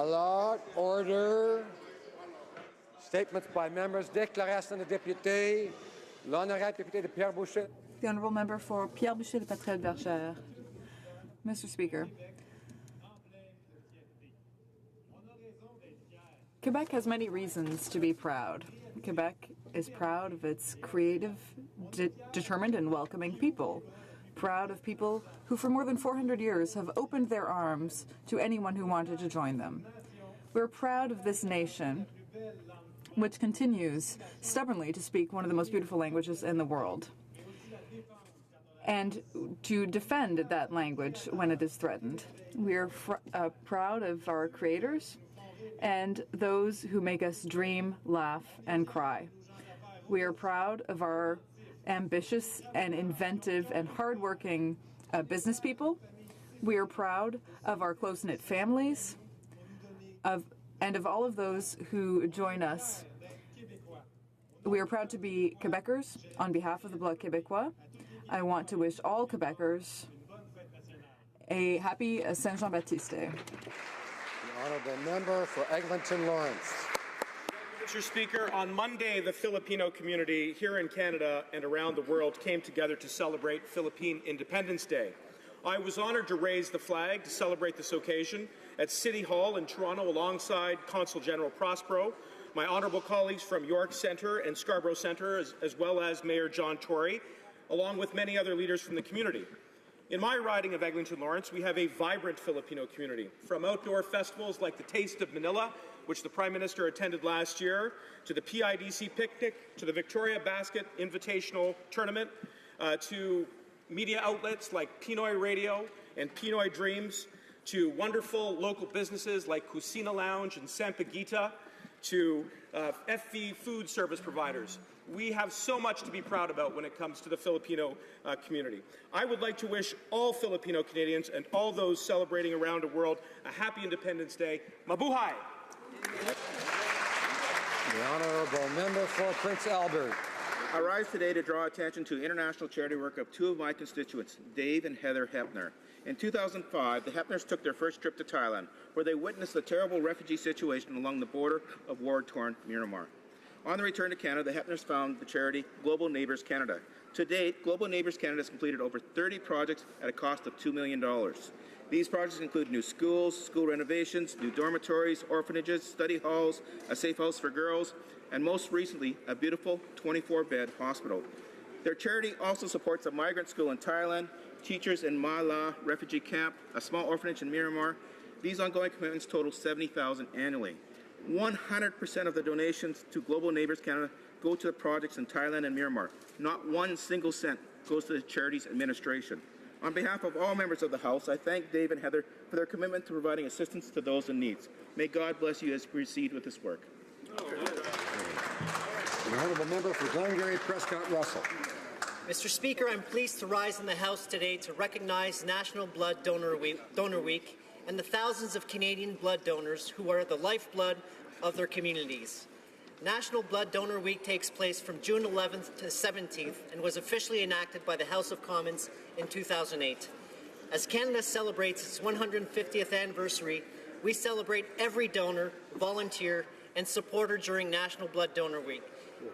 Alors, order. Statements by members. Déclaration de député. L'honorable député de Pierre-Boucher. The Honourable Member for Pierre-Boucher de Patrel-Bergère. Mr. Speaker, Quebec has many reasons to be proud. Quebec is proud of its creative, determined and welcoming people. Proud of people who for more than 400 years have opened their arms to anyone who wanted to join them. We're proud of this nation, which continues stubbornly to speak one of the most beautiful languages in the world, and to defend that language when it is threatened. We are proud of our creators and those who make us dream, laugh, and cry. We are proud of our ambitious and inventive and hardworking business people. We are proud of our close-knit families, and of all of those who join us. We are proud to be Quebecers. On behalf of the Bloc Québécois, I want to wish all Quebecers a happy Saint-Jean-Baptiste Day. The Honourable Member for Eglinton Lawrence. Mr. Speaker, on Monday, the Filipino community here in Canada and around the world came together to celebrate Philippine Independence Day. I was honoured to raise the flag to celebrate this occasion at City Hall in Toronto alongside Consul General Prospero, my honourable colleagues from York Centre and Scarborough Centre, as well as Mayor John Tory, along with many other leaders from the community. In my riding of Eglinton Lawrence, we have a vibrant Filipino community, from outdoor festivals like the Taste of Manila, which the Prime Minister attended last year, to the PIDC picnic, to the Victoria Basket Invitational Tournament, to media outlets like Pinoy Radio and Pinoy Dreams, to wonderful local businesses like Cucina Lounge and Sampaguita, to FV food service providers. We have so much to be proud about when it comes to the Filipino community. I would like to wish all Filipino Canadians and all those celebrating around the world a happy Independence Day. Mabuhay! The Honourable Member for Prince Albert. I rise today to draw attention to international charity work of two of my constituents, Dave and Heather Hepner. In 2005, the Hepners took their first trip to Thailand, where they witnessed the terrible refugee situation along the border of war-torn Myanmar. On the return to Canada, the Hepners found the charity Global Neighbours Canada. To date, Global Neighbours Canada has completed over 30 projects at a cost of $2 million. These projects include new schools, school renovations, new dormitories, orphanages, study halls, a safe house for girls, and most recently, a beautiful 24-bed hospital. Their charity also supports a migrant school in Thailand, teachers in Ma La refugee camp, a small orphanage in Myanmar. These ongoing commitments total $70,000 annually. 100% of the donations to Global Neighbours Canada go to the projects in Thailand and Myanmar. Not one single cent goes to the charity's administration. On behalf of all members of the House, I thank Dave and Heather for their commitment to providing assistance to those in need. May God bless you as you proceed with this work. The Honourable Member for Glengarry Prescott Russell. Mr. Speaker, I'm pleased to rise in the House today to recognize National Blood Donor Week and the thousands of Canadian blood donors who are the lifeblood of their communities. National Blood Donor Week takes place from June 11th to 17th and was officially enacted by the House of Commons in 2008. As Canada celebrates its 150th anniversary, we celebrate every donor, volunteer, and supporter during National Blood Donor Week.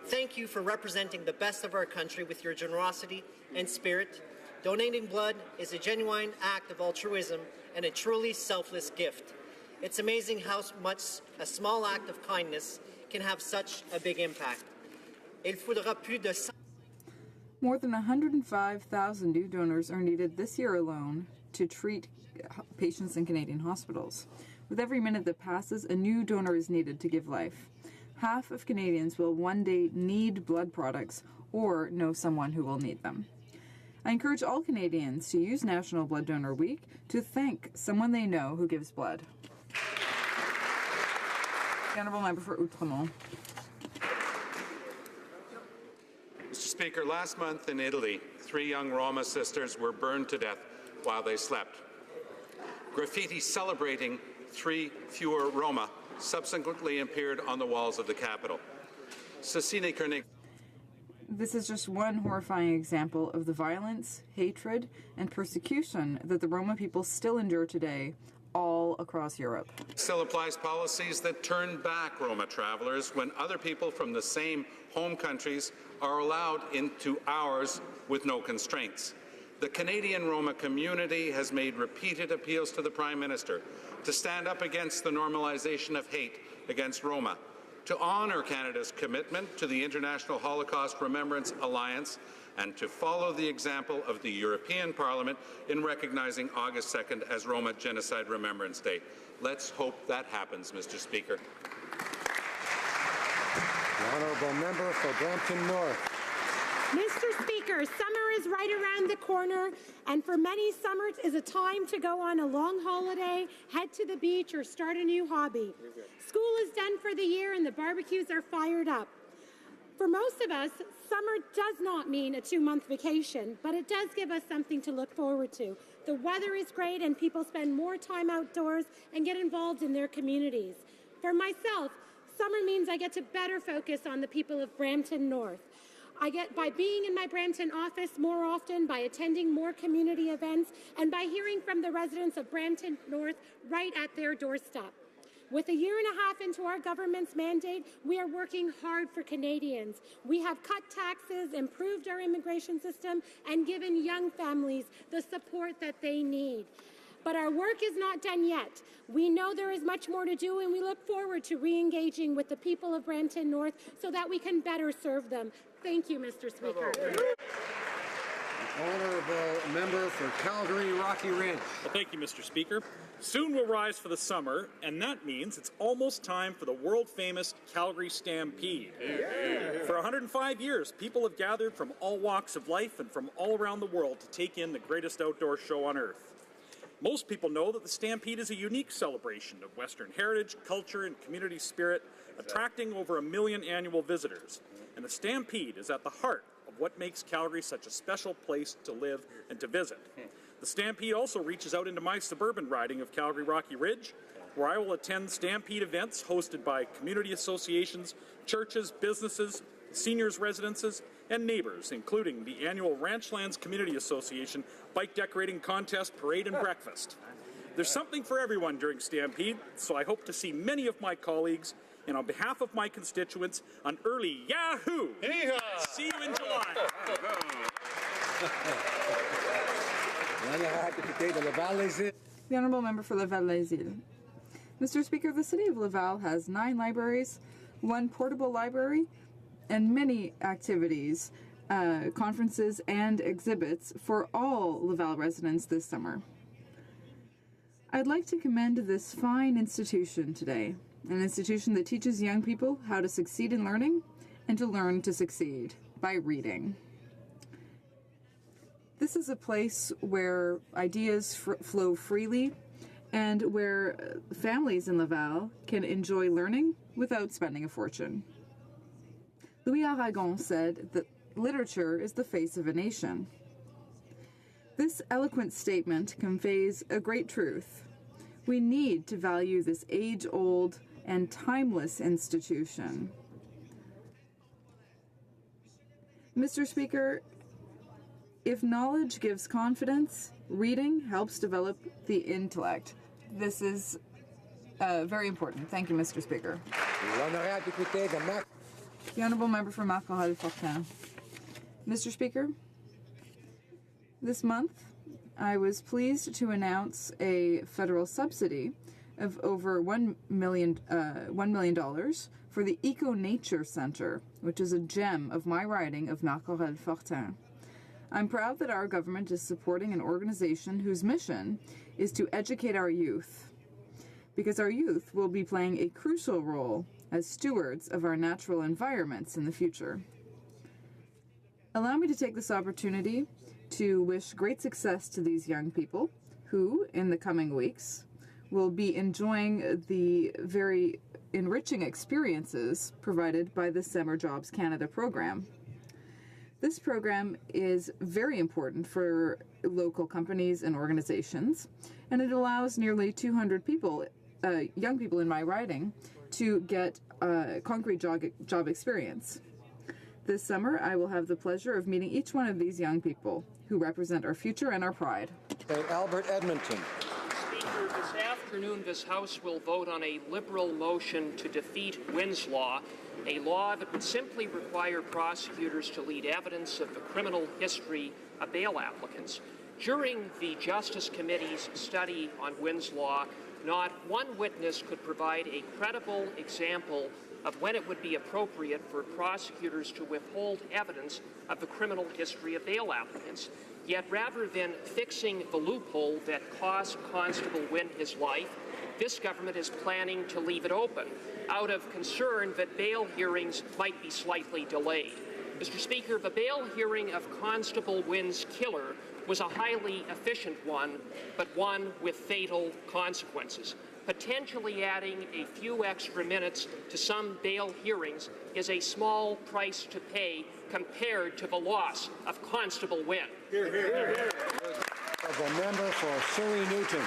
Thank you for representing the best of our country with your generosity and spirit. Donating blood is a genuine act of altruism and a truly selfless gift. It's amazing how much a small act of kindness can have such a big impact. More than 105,000 new donors are needed this year alone to treat patients in Canadian hospitals. With every minute that passes, a new donor is needed to give life. Half of Canadians will one day need blood products or know someone who will need them. I encourage all Canadians to use National Blood Donor Week to thank someone they know who gives blood. The Honourable Member for Outremont. Mr. Speaker, last month in Italy, 3 young Roma sisters were burned to death while they slept. Graffiti celebrating 3 fewer Roma subsequently appeared on the walls of the capital. Cecile Koenig. This is just one horrifying example of the violence, hatred, and persecution that the Roma people still endure today, all across Europe. Still applies policies that turn back Roma travelers when other people from the same home countries are allowed into ours with no constraints. The Canadian Roma community has made repeated appeals to the Prime Minister to stand up against the normalization of hate against Roma, to honour Canada's commitment to the International Holocaust Remembrance Alliance, and to follow the example of the European Parliament in recognizing August 2nd as Roma Genocide Remembrance Day. Let's hope that happens, Mr. Speaker. The honourable member for Brampton North. Mr. Speaker, summer is right around the corner, and for many, summer is a time to go on a long holiday, head to the beach, or start a new hobby. School is done for the year and the barbecues are fired up. For most of us, summer does not mean a 2-month vacation, but it does give us something to look forward to. The weather is great and people spend more time outdoors and get involved in their communities. For myself, summer means I get to better focus on the people of Brampton North. I get by being in my Brampton office more often, by attending more community events, and by hearing from the residents of Brampton North right at their doorstep. With a year and a half into our government's mandate, we are working hard for Canadians. We have cut taxes, improved our immigration system, and given young families the support that they need. But our work is not done yet. We know there is much more to do, and we look forward to re-engaging with the people of Brampton North so that we can better serve them. Thank you, Mr. Speaker. The honourable member for Calgary Rocky Ridge. Well, thank you, Mr. Speaker. Soon we'll rise for the summer, and that means it's almost time for the world-famous Calgary Stampede. For 105 years, people have gathered from all walks of life and from all around the world to take in the greatest outdoor show on earth. Most people know that the Stampede is a unique celebration of Western heritage, culture, and community spirit, attracting over 1 million annual visitors. And the Stampede is at the heart of what makes Calgary such a special place to live and to visit. The Stampede also reaches out into my suburban riding of Calgary Rocky Ridge, where I will attend Stampede events hosted by community associations, churches, businesses, seniors' residences, and neighbours, including the annual Ranchlands Community Association Bike Decorating Contest, Parade, and Breakfast. There's something for everyone during Stampede, so I hope to see many of my colleagues, and on behalf of my constituents, an early Yahoo! See you in July. The Honourable Member for Laval-les-Îles. Mr. Speaker, the City of Laval has 9 libraries, 1 portable library, and many activities, conferences, and exhibits for all Laval residents this summer. I'd like to commend this fine institution today, an institution that teaches young people how to succeed in learning and to learn to succeed by reading. This is a place where ideas flow freely and where families in Laval can enjoy learning without spending a fortune. Louis Aragon said that literature is the face of a nation. This eloquent statement conveys a great truth. We need to value this age-old and timeless institution. Mr. Speaker, if knowledge gives confidence, reading helps develop the intellect. This is very important. Thank you, Mr. Speaker. The Honourable Member for Marc-Aurèle-Fortin. Mr. Speaker, this month I was pleased to announce a federal subsidy of over $1 million for the Eco-Nature Centre, which is a gem of my riding of Marc-Aurèle-Fortin. I'm proud that our government is supporting an organization whose mission is to educate our youth, because our youth will be playing a crucial role as stewards of our natural environments in the future. Allow me to take this opportunity to wish great success to these young people who, in the coming weeks, will be enjoying the very enriching experiences provided by the Summer Jobs Canada program. This program is very important for local companies and organizations, and it allows nearly 200 people, young people in my riding, to get concrete job experience. This summer, I will have the pleasure of meeting each one of these young people who represent our future and our pride. Albert Edmonton. Speaker, this afternoon this House will vote on a Liberal motion to defeat Wynn's Law, a law that would simply require prosecutors to lead evidence of the criminal history of bail applicants. During the Justice Committee's study on Wynn's Law, not one witness could provide a credible example of when it would be appropriate for prosecutors to withhold evidence of the criminal history of bail applicants. Yet rather than fixing the loophole that cost Constable Wynn his life, this government is planning to leave it open out of concern that bail hearings might be slightly delayed. Mr. Speaker, the bail hearing of Constable Wynn's killer was a highly efficient one, but one with fatal consequences. Potentially adding a few extra minutes to some bail hearings is a small price to pay compared to the loss of Constable Wynn. Hear, hear, hear, hear. The member for Surrey Newton.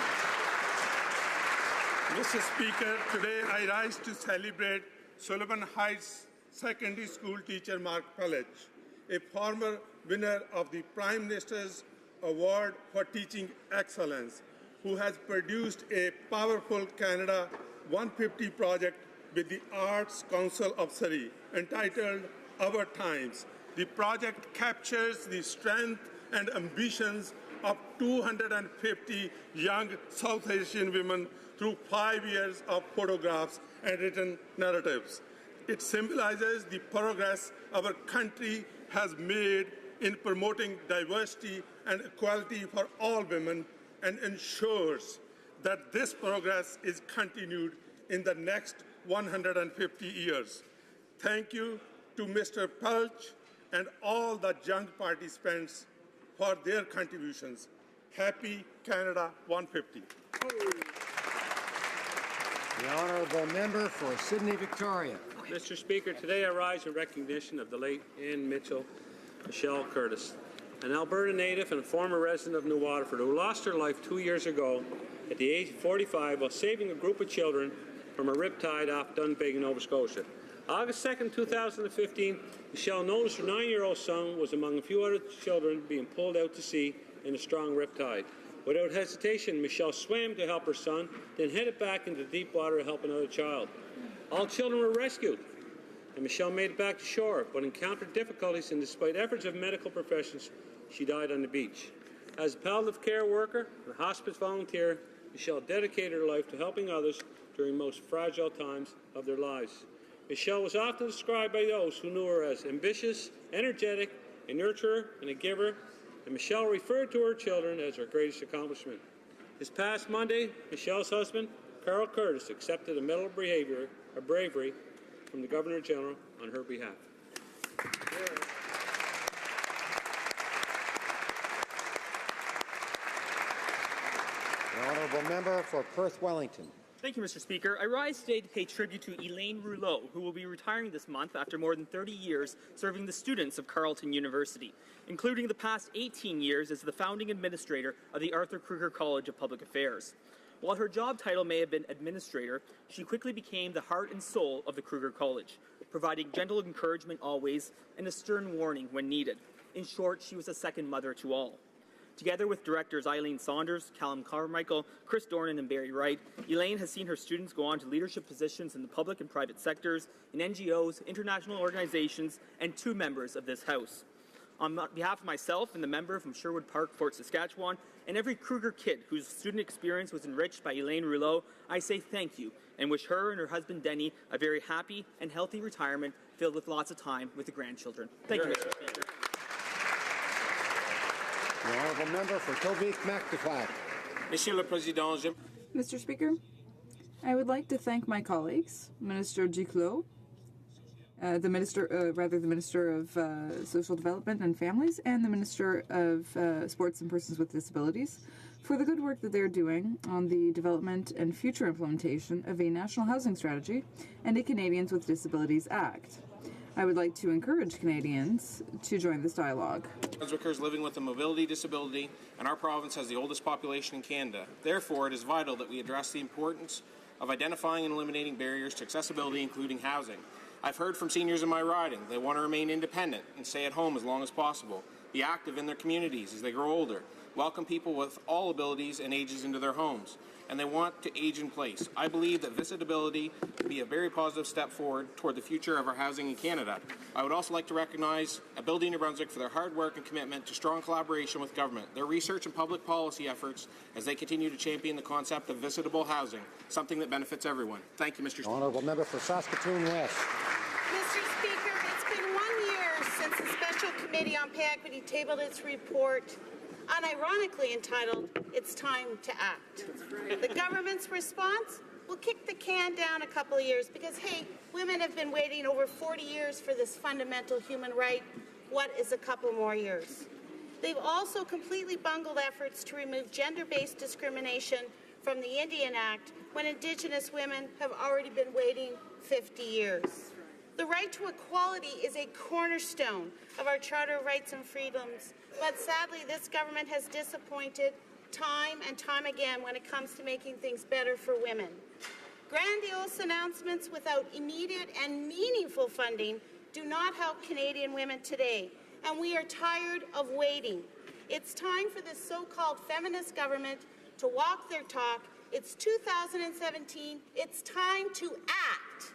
Mr. Speaker, today I rise to celebrate Sullivan Heights Secondary School teacher Mark Pellich, a former winner of the Prime Minister's Award for Teaching Excellence, who has produced a powerful Canada 150 project with the Arts Council of Surrey entitled Our Times. The project captures the strength and ambitions of 250 young South Asian women through 5 years of photographs and written narratives. It symbolizes the progress our country has made in promoting diversity and equality for all women, and ensures that this progress is continued in the next 150 years. Thank you to Mr. Pelch and all the young participants for their contributions. Happy Canada 150. The honourable member for Sydney Victoria. Mr. Speaker, today I rise in recognition of the late Ann Mitchell Michelle Curtis, an Alberta native and former resident of New Waterford who lost her life 2 years ago at the age of 45 while saving a group of children from a riptide off Dunvegan, Nova Scotia. August 2, 2015, Michelle, known as her 9-year-old son, was among a few other children being pulled out to sea in a strong riptide. Without hesitation, Michelle swam to help her son, then headed back into deep water to help another child. All children were rescued, and Michelle made it back to shore, but encountered difficulties, and despite efforts of medical professionals, she died on the beach. As a palliative care worker and hospice volunteer, Michelle dedicated her life to helping others during the most fragile times of their lives. Michelle was often described by those who knew her as ambitious, energetic, a nurturer, and a giver, and Michelle referred to her children as her greatest accomplishment. This past Monday, Michelle's husband, Carl Curtis, accepted a Medal of Bravery from the Governor-General on her behalf. The honourable member for Perth Wellington. Thank you, Mr. Speaker. I rise today to pay tribute to Elaine Rouleau, who will be retiring this month after more than 30 years serving the students of Carleton University, including the past 18 years as the founding administrator of the Arthur Kruger College of Public Affairs. While her job title may have been administrator, she quickly became the heart and soul of the Kruger College, providing gentle encouragement always and a stern warning when needed. In short, she was a second mother to all. Together with directors Eileen Saunders, Callum Carmichael, Chris Dornan, and Barry Wright, Elaine has seen her students go on to leadership positions in the public and private sectors, in NGOs, international organizations, and 2 members of this House. On behalf of myself and the member from Sherwood Park, Fort Saskatchewan, and every Kruger kid whose student experience was enriched by Elaine Rouleau, I say thank you and wish her and her husband Denny a very happy and healthy retirement filled with lots of time with the grandchildren. Thank you, Mr. Speaker. The honourable member for Tobique-Mactaquac. Monsieur le Président, Mr. Speaker, I would like to thank my colleagues, Minister Duclos, the Minister of Social Development and Families, and the Minister of Sports and Persons with Disabilities, for the good work that they're doing on the development and future implementation of a national housing strategy and a Canadians with Disabilities Act. I would like to encourage Canadians to join this dialogue. Brunswickers living with a mobility disability, and our province has the oldest population in Canada. Therefore, it is vital that we address the importance of identifying and eliminating barriers to accessibility, including housing. I've heard from seniors in my riding. They want to remain independent and stay at home as long as possible, be active in their communities as they grow older, welcome people with all abilities and ages into their homes, and they want to age in place. I believe that visitability will be a very positive step forward toward the future of our housing in Canada. I would also like to recognize Ability New Brunswick for their hard work and commitment to strong collaboration with government, their research and public policy efforts as they continue to champion the concept of visitable housing, something that benefits everyone. Thank you, Mr. Speaker. Honourable Member for Saskatoon West. Mr. Speaker, it's been 1 year since the Special Committee on Pay Equity tabled its report, unironically entitled, It's Time to Act. The government's response? We'll kick the can down a couple of years because, hey, women have been waiting over 40 years for this fundamental human right. What is a couple more years? They've also completely bungled efforts to remove gender-based discrimination from the Indian Act when Indigenous women have already been waiting 50 years. The right to equality is a cornerstone of our Charter of Rights and Freedoms, but sadly this government has disappointed time and time again when it comes to making things better for women. Grandiose announcements without immediate and meaningful funding do not help Canadian women today, and we are tired of waiting. It's time for this so-called feminist government to walk their talk. It's 2017. It's time to act.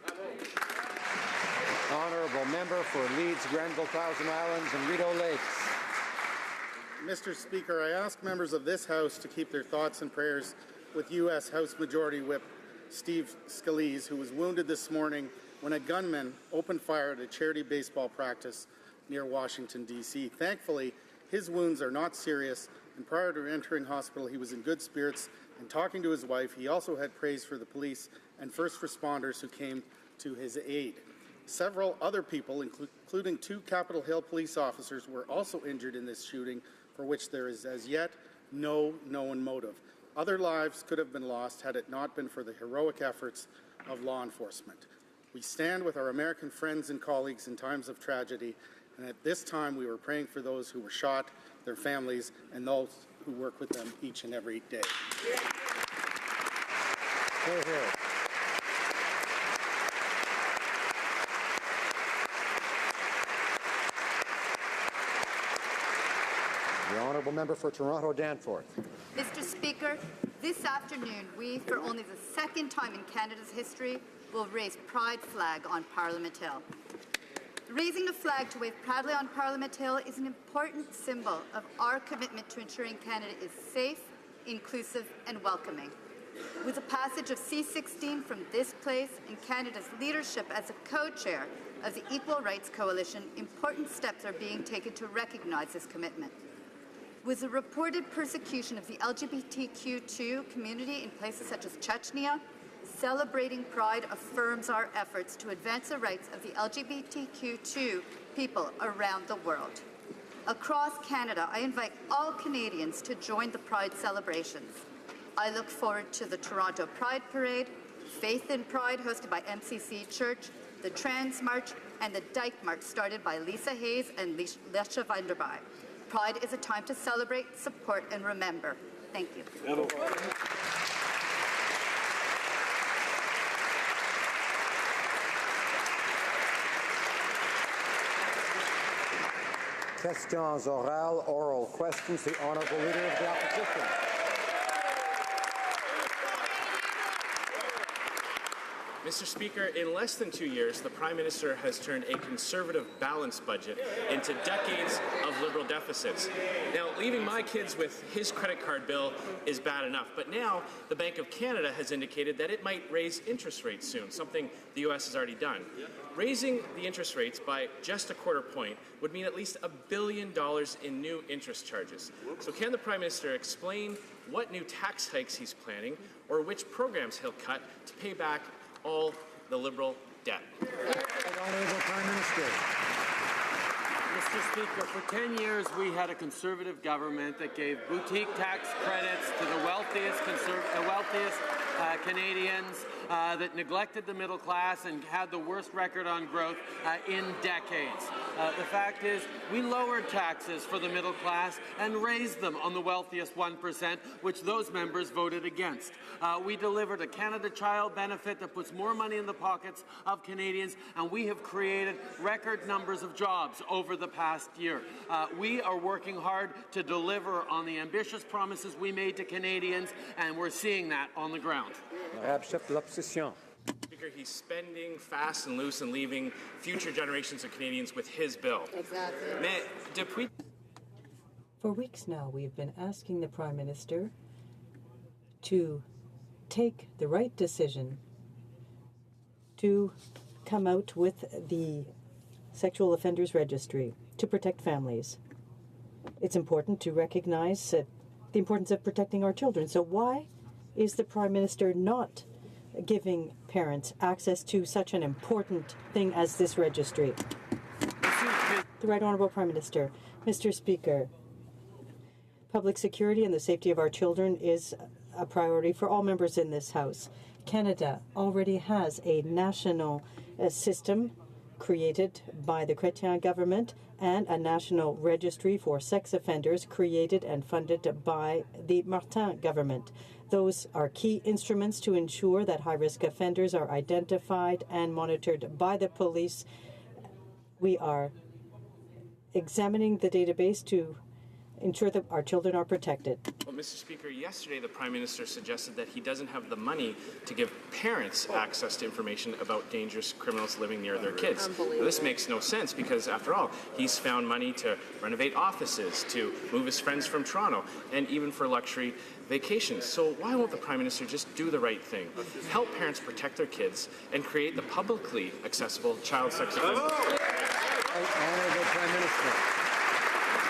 Honourable Member for Leeds, Grenville, Thousand Islands and Rideau Lakes. Mr. Speaker, I ask members of this House to keep their thoughts and prayers with U.S. House Majority Whip Steve Scalise, who was wounded this morning when a gunman opened fire at a charity baseball practice near Washington, D.C. Thankfully, his wounds are not serious, and prior to entering hospital, he was in good spirits and talking to his wife. He also had praise for the police and first responders who came to his aid. Several other people, including 2 Capitol Hill police officers, were also injured in this shooting, for which there is as yet no known motive. Other lives could have been lost had it not been for the heroic efforts of law enforcement. We stand with our American friends and colleagues in times of tragedy, and at this time we were praying for those who were shot, their families, and those who work with them each and every day. Hear, hear. The Honourable Member for Toronto Danforth. Mr. Speaker, this afternoon we, for only the second time in Canada's history, will raise Pride flag on Parliament Hill. Raising a flag to wave proudly on Parliament Hill is an important symbol of our commitment to ensuring Canada is safe, inclusive and welcoming. With the passage of C-16 from this place and Canada's leadership as a co-chair of the Equal Rights Coalition, important steps are being taken to recognize this commitment. With the reported persecution of the LGBTQ2 community in places such as Chechnya, celebrating Pride affirms our efforts to advance the rights of the LGBTQ2 people around the world. Across Canada, I invite all Canadians to join the Pride celebrations. I look forward to the Toronto Pride Parade, Faith in Pride hosted by MCC Church, the Trans March, and the Dyke March started by Lisa Hayes and Lesha Vanderby. Pride is a time to celebrate, support, and remember. Thank you. Questions orales, oral questions. The Honourable Leader of the Opposition. Mr. Speaker, in less than 2 years, the Prime Minister has turned a conservative balanced budget into decades of Liberal deficits. Now, leaving my kids with his credit card bill is bad enough, but now the Bank of Canada has indicated that it might raise interest rates soon, something the U.S. has already done. Raising the interest rates by just a quarter point would mean at least $1 billion in new interest charges. So can the Prime Minister explain what new tax hikes he's planning or which programs he'll cut to pay back all the Liberal debt? Honourable Prime Minister. Mr. Speaker, for 10 years we had a Conservative government that gave boutique tax credits to the wealthiest Canadians, that neglected the middle class and had the worst record on growth in decades. The fact is, we lowered taxes for the middle class and raised them on the wealthiest 1%, which those members voted against. We delivered a Canada Child benefit that puts more money in the pockets of Canadians, and we have created record numbers of jobs over the past past year. We are working hard to deliver on the ambitious promises we made to Canadians, and we're seeing that on the ground. Speaker, he's spending fast and loose and leaving future generations of Canadians with his bill. Exactly. For weeks now, we've been asking the Prime Minister to take the right decision to come out with the Sexual Offenders Registry to protect families. It's important to recognize the importance of protecting our children. So why is the Prime Minister not giving parents access to such an important thing as this registry? The Right Honourable Prime Minister. Mr. Speaker, public security and the safety of our children is a priority for all members in this House. Canada already has a national system created by the Chrétien government and a national registry for sex offenders created and funded by the Martin government. Those are key instruments to ensure that high-risk offenders are identified and monitored by the police. We are examining the database to ensure that our children are protected. Well, Mr. Speaker, yesterday the Prime Minister suggested that he doesn't have the money to give parents access to information about dangerous criminals living near their kids. Now, this makes no sense because, after all, he's found money to renovate offices, to move his friends from Toronto, and even for luxury vacations. So why won't the Prime Minister just do the right thing? Help parents protect their kids and create the publicly accessible child sex offender. Honourable Prime Minister.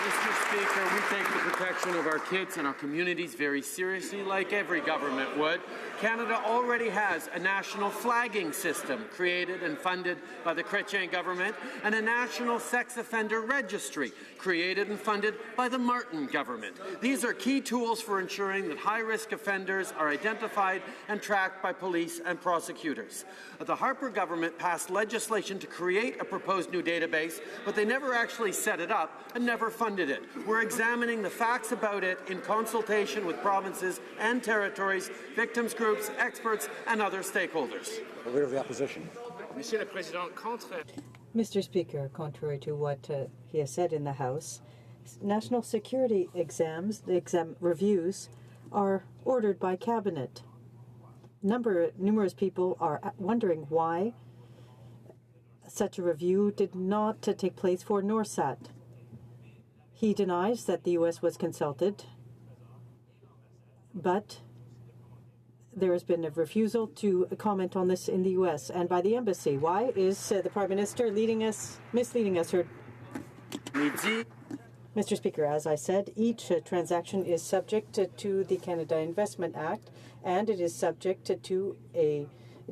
Mr. Speaker, we take the protection of our kids and our communities very seriously, like every government would. Canada already has a national flagging system created and funded by the Chrétien government and a national sex offender registry created and funded by the Martin government. These are key tools for ensuring that high-risk offenders are identified and tracked by police and prosecutors. The Harper government passed legislation to create a proposed new database, but they never actually set it up and never funded it. We're examining the facts about it in consultation with provinces and territories, victims groups, experts, and other stakeholders. Leader of the Opposition. Monsieur le Président, contre... Mr. Speaker, contrary to what he has said in the House, national security reviews are ordered by Cabinet. Numerous people are wondering why such a review did not take place for NORSAT. He denies that the U.S. was consulted, but there has been a refusal to comment on this in the U.S. and by the embassy. Why is the Prime Minister misleading us? Mr. Speaker, as I said, each transaction is subject to the Canada Investment Act, and it is subject to a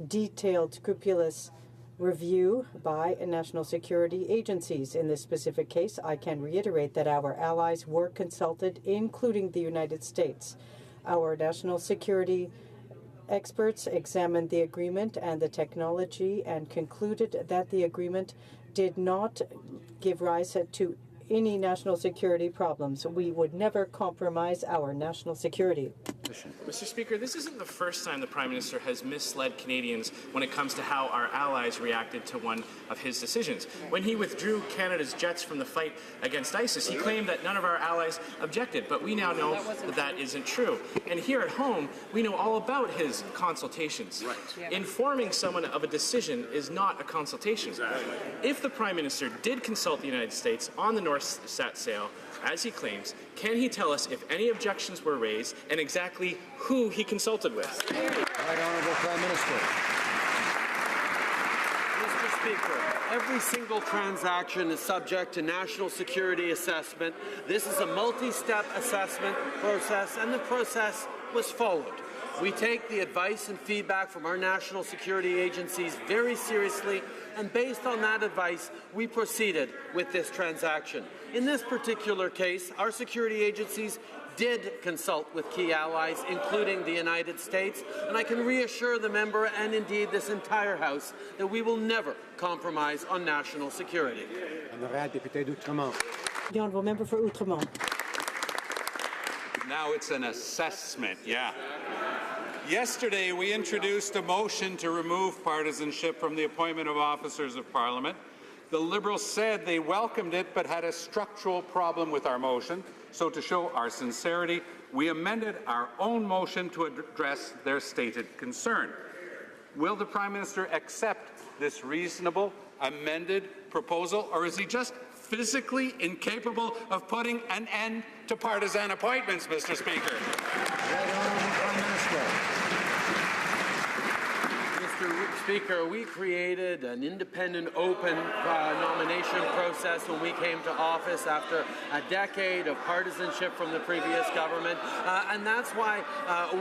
detailed, scrupulous review by national security agencies. In this specific case, I can reiterate that our allies were consulted, including the United States. Our national security experts examined the agreement and the technology and concluded that the agreement did not give rise to any national security problems. We would never compromise our national security. Mr. Speaker, this isn't the first time the Prime Minister has misled Canadians when it comes to how our allies reacted to one of his decisions. When he withdrew Canada's jets from the fight against ISIS, he claimed that none of our allies objected, but we now know that that isn't true. And here at home, we know all about his consultations. Informing someone of a decision is not a consultation. If the Prime Minister did consult the United States on the NorthSat sale, as he claims, can he tell us if any objections were raised and exactly who he consulted with? Right Honourable Prime Minister. Mr. Speaker, every single transaction is subject to national security assessment. This is a multi-step assessment process, and the process was followed. We take the advice and feedback from our national security agencies very seriously, and based on that advice, we proceeded with this transaction. In this particular case, our security agencies did consult with key allies, including the United States, and I can reassure the member and indeed this entire House that we will never compromise on national security. The Honourable Member for Outremont. Now it's an assessment, yeah. Yesterday, we introduced a motion to remove partisanship from the appointment of officers of Parliament. The Liberals said they welcomed it but had a structural problem with our motion. So to show our sincerity, we amended our own motion to address their stated concern. Will the Prime Minister accept this reasonable amended proposal, or is he just physically incapable of putting an end to partisan appointments, Mr. Speaker? Mr. Speaker, we created an independent, open nomination process when we came to office after a decade of partisanship from the previous government, and that's why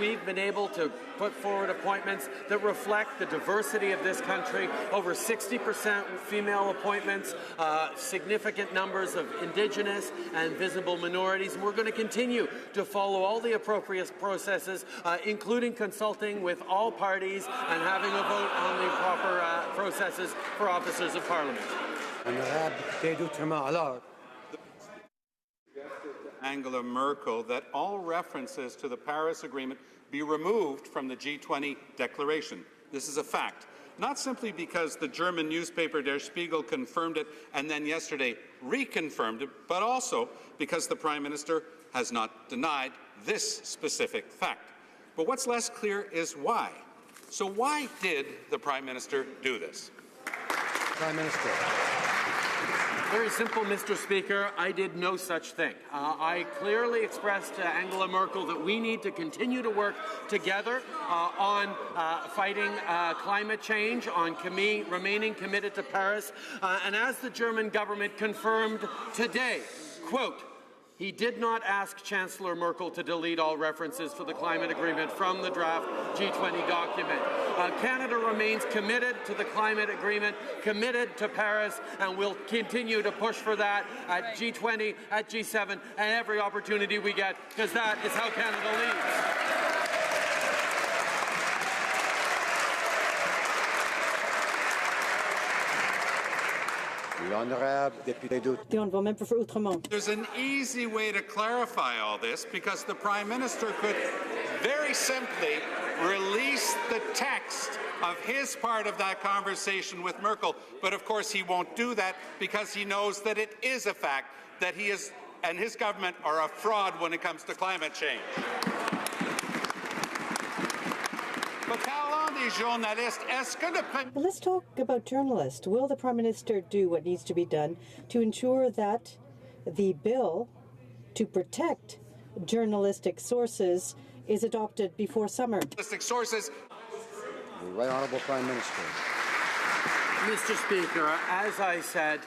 we've been able to put forward appointments that reflect the diversity of this country. Over 60% female appointments, significant numbers of Indigenous and visible minorities. And we're going to continue to follow all the appropriate processes, including consulting with all parties and having a vote on the proper processes for officers of Parliament. Angela Merkel that all references to the Paris Agreement be removed from the G20 declaration. This is a fact, not simply because the German newspaper Der Spiegel confirmed it and then yesterday reconfirmed it, but also because the Prime Minister has not denied this specific fact. But what's less clear is why. So why did the Prime Minister do this? Prime Minister. Very simple, Mr. Speaker. I did no such thing. I clearly expressed to Angela Merkel that we need to continue to work together on fighting climate change, on remaining committed to Paris. And as the German government confirmed today, quote, he did not ask Chancellor Merkel to delete all references to the climate agreement from the draft G20 document. Canada remains committed to the climate agreement, committed to Paris, and will continue to push for that at G20, at G7, and every opportunity we get, because that is how Canada leads. The honourable member for Outremont. There's an easy way to clarify all this, because the Prime Minister could very simply release the text of his part of that conversation with Merkel. But of course he won't do that, because he knows that it is a fact that he is and his government are a fraud when it comes to climate change. Let's talk about journalists. Will the Prime Minister do what needs to be done to ensure that the bill to protect journalistic sources is adopted before summer? Journalistic sources. The Right Honourable Prime Minister. Mr. Speaker, as I said,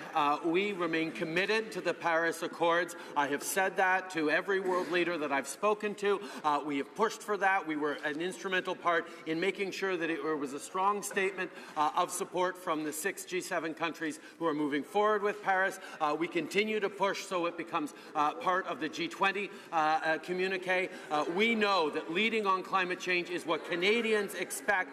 we remain committed to the Paris Accords. I have said that to every world leader that I've spoken to. We have pushed for that. We were an instrumental part in making sure that it was a strong statement of support from the 6 G7 countries who are moving forward with Paris. We continue to push so it becomes part of the G20 communique. We know that leading on climate change is what Canadians expect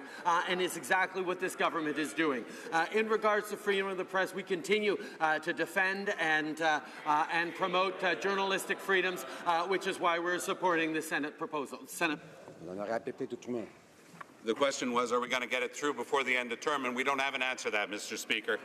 and is exactly what this government is doing. In regards to freedom of the press, we continue to defend and promote journalistic freedoms, which is why we're supporting the Senate proposal. The question was, are we going to get it through before the end of term? And we don't have an answer to that, Mr. Speaker.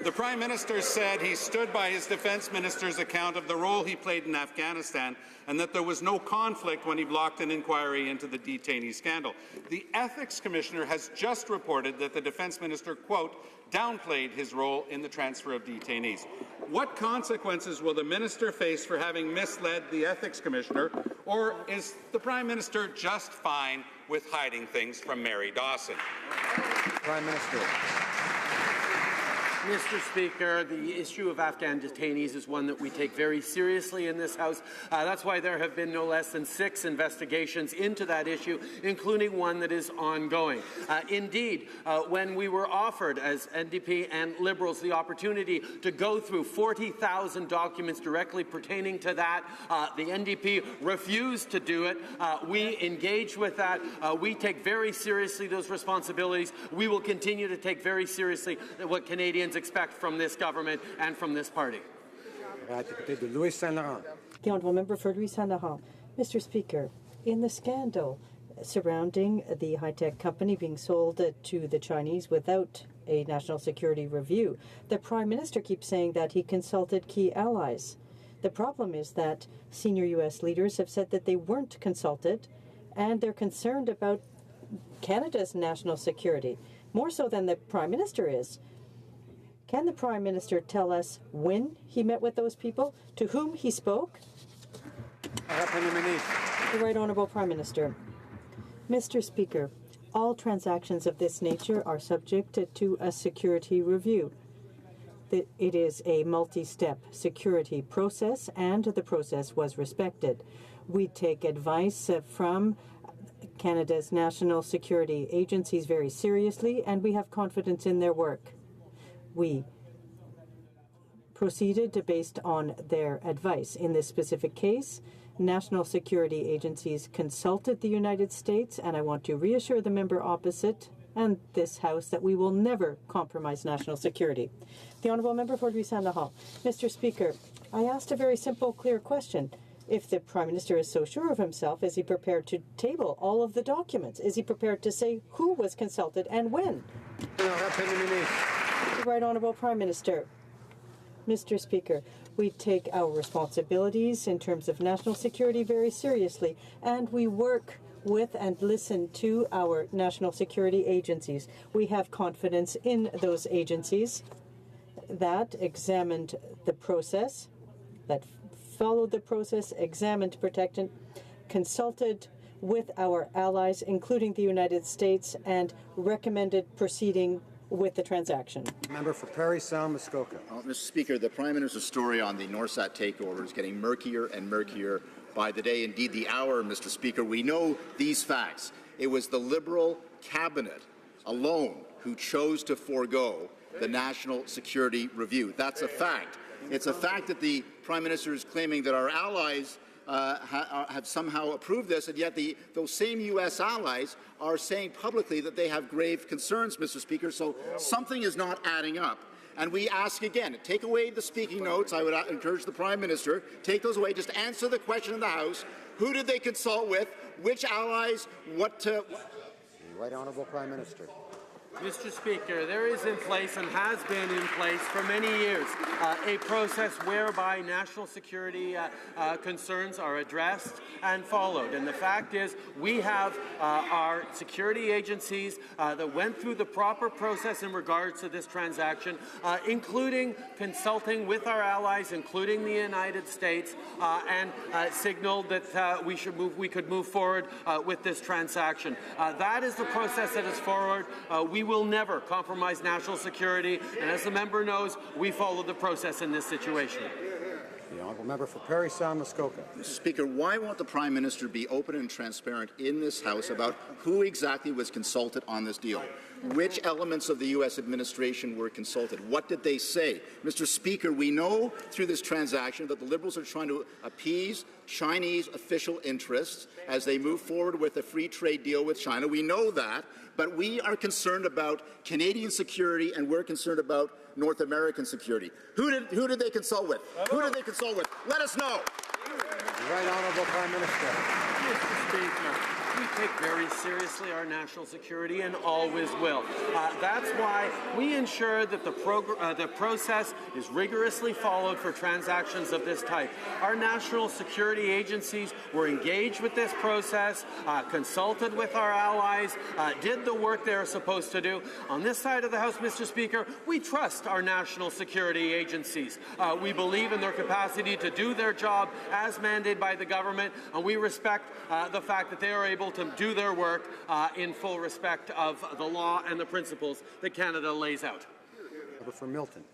The Prime Minister said he stood by his Defence Minister's account of the role he played in Afghanistan and that there was no conflict when he blocked an inquiry into the detainee scandal. The Ethics Commissioner has just reported that the Defence Minister, quote, downplayed his role in the transfer of detainees. What consequences will the Minister face for having misled the Ethics Commissioner, or is the Prime Minister just fine with hiding things from Mary Dawson? Prime Minister. Mr. Speaker, the issue of Afghan detainees is one that we take very seriously in this House. That's why there have been no less than 6 investigations into that issue, including one that is ongoing. Indeed, when we were offered as NDP and Liberals the opportunity to go through 40,000 documents directly pertaining to that, the NDP refused to do it. We engaged with that. We take very seriously those responsibilities. We will continue to take very seriously what Canadians expect from this government and from this party. The honourable member for Louis Saint-Laurent. Mr. Speaker, in the scandal surrounding the high-tech company being sold to the Chinese without a national security review. The Prime Minister keeps saying that he consulted key allies. The problem is that senior U.S. leaders have said that they weren't consulted, and they're concerned about Canada's national security, more so than the Prime Minister is. Can the Prime Minister tell us when he met with those people, to whom he spoke? The Right Honourable Prime Minister. Mr. Speaker, all transactions of this nature are subject to a security review. It is a multi-step security process, and the process was respected. We take advice from Canada's national security agencies very seriously, and we have confidence in their work. We proceeded based on their advice. In this specific case, national security agencies consulted the United States, and I want to reassure the member opposite and this House that we will never compromise national security. The Honourable Member for Louis-Saint-Laurent. Mr. Speaker, I asked a very simple, clear question. If the Prime Minister is so sure of himself, is he prepared to table all of the documents? Is he prepared to say who was consulted and when? The Right Honourable Prime Minister. Mr. Speaker, we take our responsibilities in terms of national security very seriously, and we work with and listen to our national security agencies. We have confidence in those agencies that examined the process, that followed the process, examined, protected, consulted with our allies, including the United States, and recommended proceeding with the transaction. Member for Parry Sound, Muskoka. Mr. Speaker, the Prime Minister's story on the Norsat takeover is getting murkier and murkier by the day, indeed the hour, Mr. Speaker. We know these facts. It was the Liberal cabinet alone who chose to forego the National Security Review. That's a fact. It's a fact that the Prime Minister is claiming that our allies have somehow approved this, and yet those same U.S. allies are saying publicly that they have grave concerns, Mr. Speaker, so something is not adding up. And we ask again, take away the speaking notes. I would encourage the Prime Minister, take those away, just answer the question in the House. Who did they consult with? Which allies? The Right Honourable Prime Minister. Mr. Speaker, there is in place and has been in place for many years a process whereby national security concerns are addressed and followed. And the fact is we have our security agencies that went through the proper process in regards to this transaction, including consulting with our allies, including the United States, and signaled that we could move forward with this transaction. That is the process that is forward. We will never compromise national security, and as the member knows, we follow the process in this situation. The Honourable Member for Parry Sound, Muskoka. Mr. Speaker, why won't the Prime Minister be open and transparent in this House about who exactly was consulted on this deal? Which elements of the U.S. administration were consulted? What did they say? Mr. Speaker, we know through this transaction that the Liberals are trying to appease Chinese official interests as they move forward with a free trade deal with China. We know that, but we are concerned about Canadian security, and we're concerned about North American security. Who did they consult with? Who did they consult with? Let us know. The Right Honourable Prime Minister. Mr. Speaker, we take very seriously our national security and always will. That's why we ensure that the process is rigorously followed for transactions of this type. Our national security agencies were engaged with this process, consulted with our allies, did the work they are supposed to do. On this side of the House, Mr. Speaker, we trust our national security agencies. We believe in their capacity to do their job as mandated by the government, and we respect the fact that they are able to do their work in full respect of the law and the principles that Canada lays out. For Milton.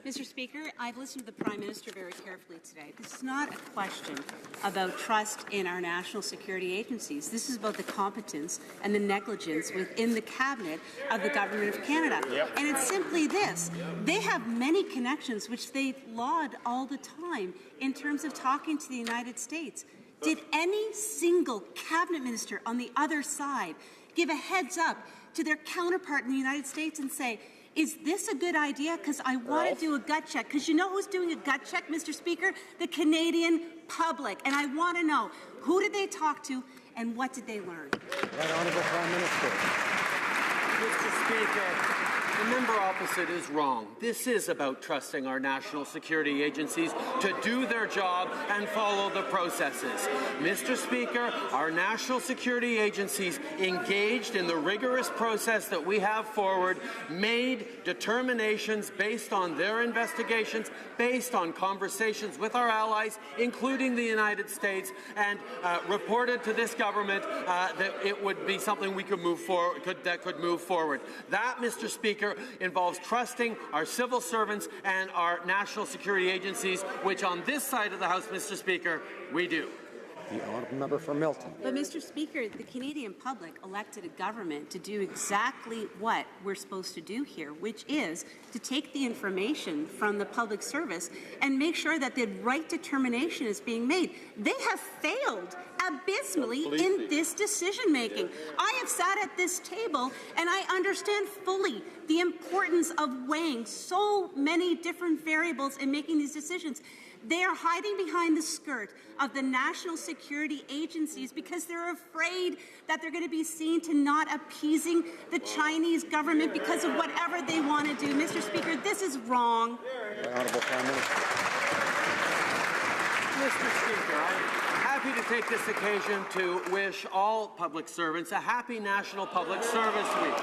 Mr. Speaker, I've listened to the Prime Minister very carefully today. This is not a question about trust in our national security agencies. This is about the competence and the negligence within the Cabinet of the Government of Canada. Yep. And it's simply this. They have many connections which they laud all the time in terms of talking to the United States. Did any single Cabinet Minister on the other side give a heads up to their counterpart in the United States and say, is this a good idea? Because I want to do a gut check. Because you know who's doing a gut check, Mr. Speaker? The Canadian public. And I want to know, who did they talk to and what did they learn? Right Honourable Prime Minister. Mr. Speaker, the member opposite is wrong. This is about trusting our national security agencies to do their job and follow the processes. Mr. Speaker, our national security agencies engaged in the rigorous process that we have forward, made determinations based on their investigations, based on conversations with our allies, including the United States, and reported to this government that it would be something we could move forward, that could move forward. That, Mr. Speaker, involves trusting our civil servants and our national security agencies, which on this side of the House, Mr. Speaker, we do. The honourable member for Milton. But, Mr. Speaker, the Canadian public elected a government to do exactly what we're supposed to do here, which is to take the information from the public service and make sure that the right determination is being made. They have failed abysmally in this decision-making. I have sat at this table and I understand fully the importance of weighing so many different variables in making these decisions. They are hiding behind the skirt of the national security agencies because they're afraid that they're going to be seen to not appeasing the Chinese government because of whatever they want to do. Mr. Speaker, this is wrong. Honourable Prime Minister. Mr. Speaker, I'm happy to take this occasion to wish all public servants a happy National Public Service Week.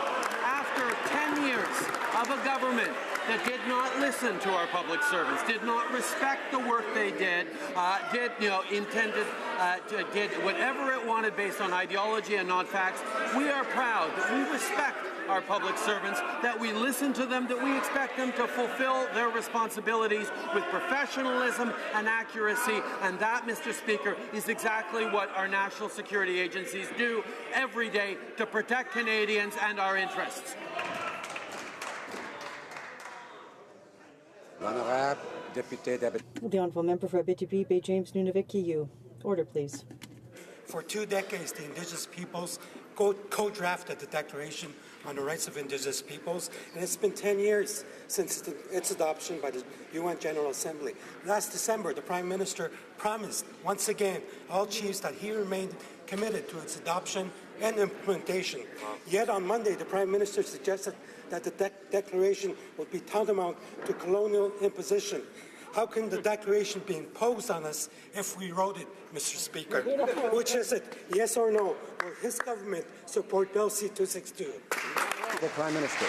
After 10 years of a government that did not listen to our public servants, did not respect the work they did, did whatever it wanted based on ideology and not facts, we are proud that we respect our public servants, that we listen to them, that we expect them to fulfill their responsibilities with professionalism and accuracy, and that, Mr. Speaker, is exactly what our national security agencies do every day to protect Canadians and our interests. The honourable member for Abitibi Bay James Nunavik Kiyu. Order, please. For 2 decades, the Indigenous peoples co-drafted the Declaration on the Rights of Indigenous Peoples, and it's been 10 years since its adoption by the UN General Assembly. Last December, the Prime Minister promised, once again, all chiefs that he remained committed to its adoption and implementation. Yet on Monday, the Prime Minister suggested that the declaration would be tantamount to colonial imposition. How can the declaration be imposed on us if we wrote it, Mr. Speaker? Which is it, yes or no? Will his government support Bill C-262? The Prime Minister.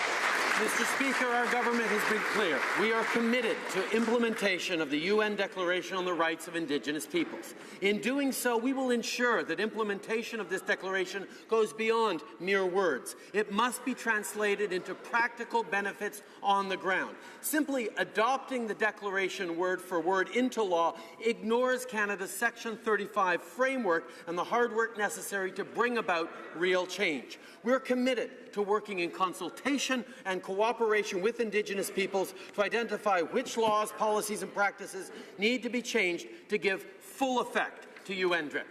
Mr. Speaker, our government has been clear. We are committed to implementation of the UN Declaration on the Rights of Indigenous Peoples. In doing so, we will ensure that implementation of this declaration goes beyond mere words. It must be translated into practical benefits on the ground. Simply adopting the declaration word for word into law ignores Canada's Section 35 framework and the hard work necessary to bring about real change. We're committed to working in consultation and cooperation with Indigenous peoples to identify which laws, policies and practices need to be changed to give full effect to UNDRIP.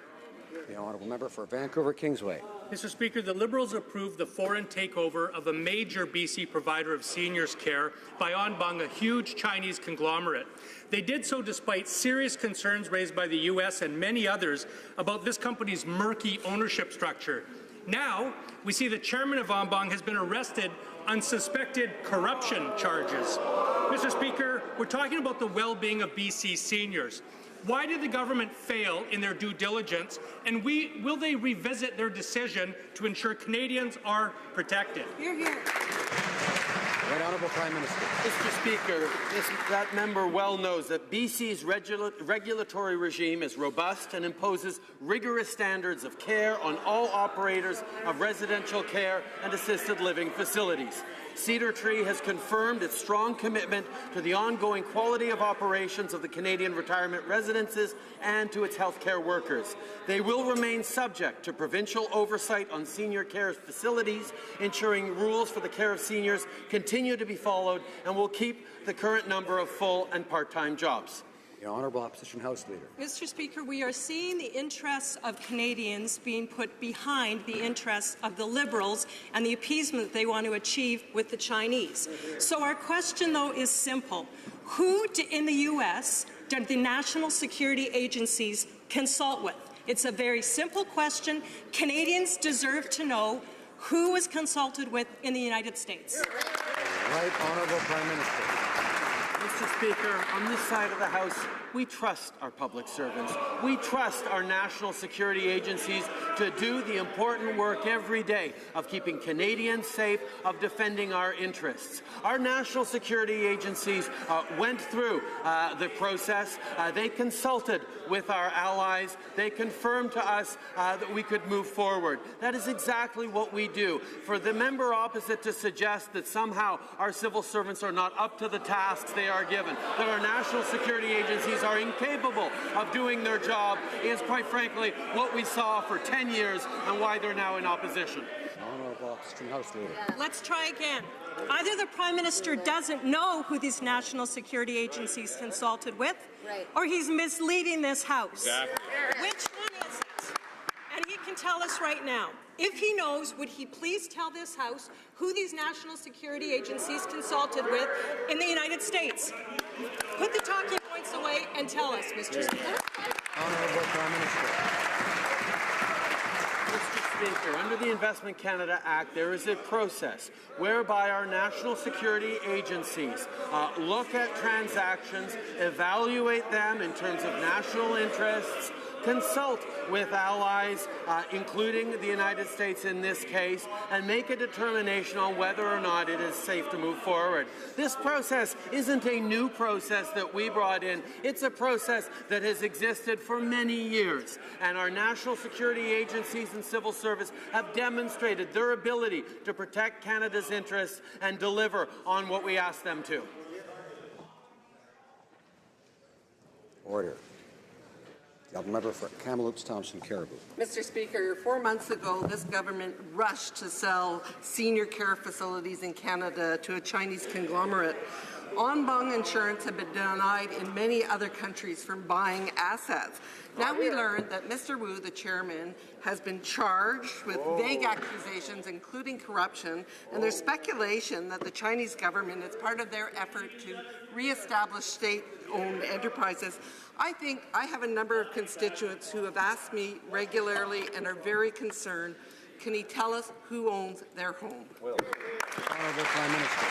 The honourable member for Vancouver Kingsway. Mr. Speaker, the Liberals approved the foreign takeover of a major BC provider of seniors care by Onbong, a huge Chinese conglomerate. They did so despite serious concerns raised by the U.S. and many others about this company's murky ownership structure. Now, we see the chairman of Onbong has been arrested on suspected corruption charges. Mr. Speaker, we're talking about the well-being of BC seniors. Why did the government fail in their due diligence, and will they revisit their decision to ensure Canadians are protected? Hear, hear. Right Honourable Prime Minister. Mr. Speaker, that member well knows that BC's regulatory regime is robust and imposes rigorous standards of care on all operators of residential care and assisted living facilities. Cedar Tree has confirmed its strong commitment to the ongoing quality of operations of the Canadian retirement residences and to its healthcare workers. They will remain subject to provincial oversight on senior care facilities, ensuring rules for the care of seniors continue to be followed, and will keep the current number of full and part-time jobs. The Honourable Opposition House Leader. Mr. Speaker, we are seeing the interests of Canadians being put behind the interests of the Liberals and the appeasement they want to achieve with the Chinese. So our question, though, is simple. Who in the U.S. did the national security agencies consult with? It's a very simple question. Canadians deserve to know who was consulted with in the United States. Right Honourable Prime Minister. Mr. Speaker, on this side of the House, we trust our public servants. We trust our national security agencies to do the important work every day of keeping Canadians safe, of defending our interests. Our national security agencies went through the process. They consulted with our allies. They confirmed to us that we could move forward. That is exactly what we do. For the member opposite to suggest that somehow our civil servants are not up to the tasks they are given, that our national security agencies are incapable of doing their job, is quite frankly what we saw for 10 years and why they're now in opposition. Honourable House Leader. Let's try again. Either the Prime Minister doesn't know who these national security agencies consulted with, or he's misleading this House. Exactly. Which one is it? And he can tell us right now. If he knows, would he please tell this House who these national security agencies consulted with in the United States? Put the talking points away and tell us, Mr. Speaker. Honourable Prime Minister. Mr. Speaker, under the Investment Canada Act, there is a process whereby our national security agencies look at transactions, evaluate them in terms of national interests, consult with allies, including the United States in this case, and make a determination on whether or not it is safe to move forward. This process isn't a new process that we brought in. It's a process that has existed for many years, and our national security agencies and civil service have demonstrated their ability to protect Canada's interests and deliver on what we ask them to. Order. The member for Kamloops Thompson Caribou. Mr. Speaker, 4 months ago, this government rushed to sell senior care facilities in Canada to a Chinese conglomerate. On-bond insurance had been denied in many other countries from buying assets. Now we learned that Mr. Wu, the chairman, has been charged with vague accusations, including corruption, and there's speculation that the Chinese government, as part of their effort to re-establish state-owned enterprises, I think I have a number of constituents who have asked me regularly and are very concerned. Can he tell us who owns their home? Honourable Prime Minister.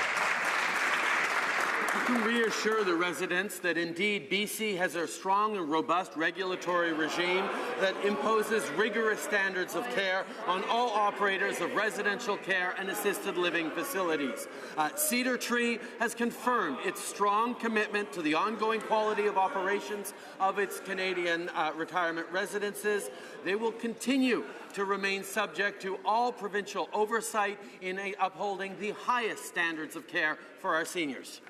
I can reassure the residents that indeed BC has a strong and robust regulatory regime that imposes rigorous standards of care on all operators of residential care and assisted living facilities. Cedar Tree has confirmed its strong commitment to the ongoing quality of operations of its Canadian retirement residences. They will continue to remain subject to all provincial oversight in upholding the highest standards of care for our seniors.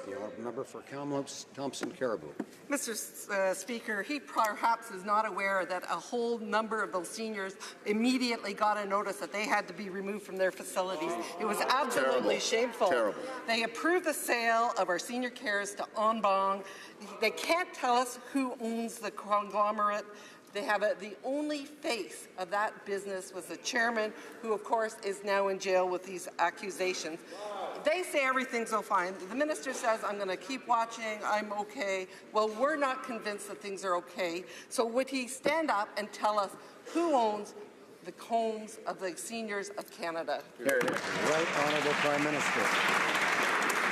The member for Kamloops Thompson Caribou. Mr. Speaker, he perhaps is not aware that a whole number of those seniors immediately got a notice that they had to be removed from their facilities. It was absolutely shameful. Terrible. They approved the sale of our senior cares to Onbong. They can't tell us who owns the conglomerate. They have the only face of that business was the chairman, who of course is now in jail with these accusations. They say everything's all fine. The minister says, I'm going to keep watching, I'm okay. Well, we're not convinced that things are okay. So would he stand up and tell us who owns the homes of the seniors of Canada? Right Honourable Prime Minister.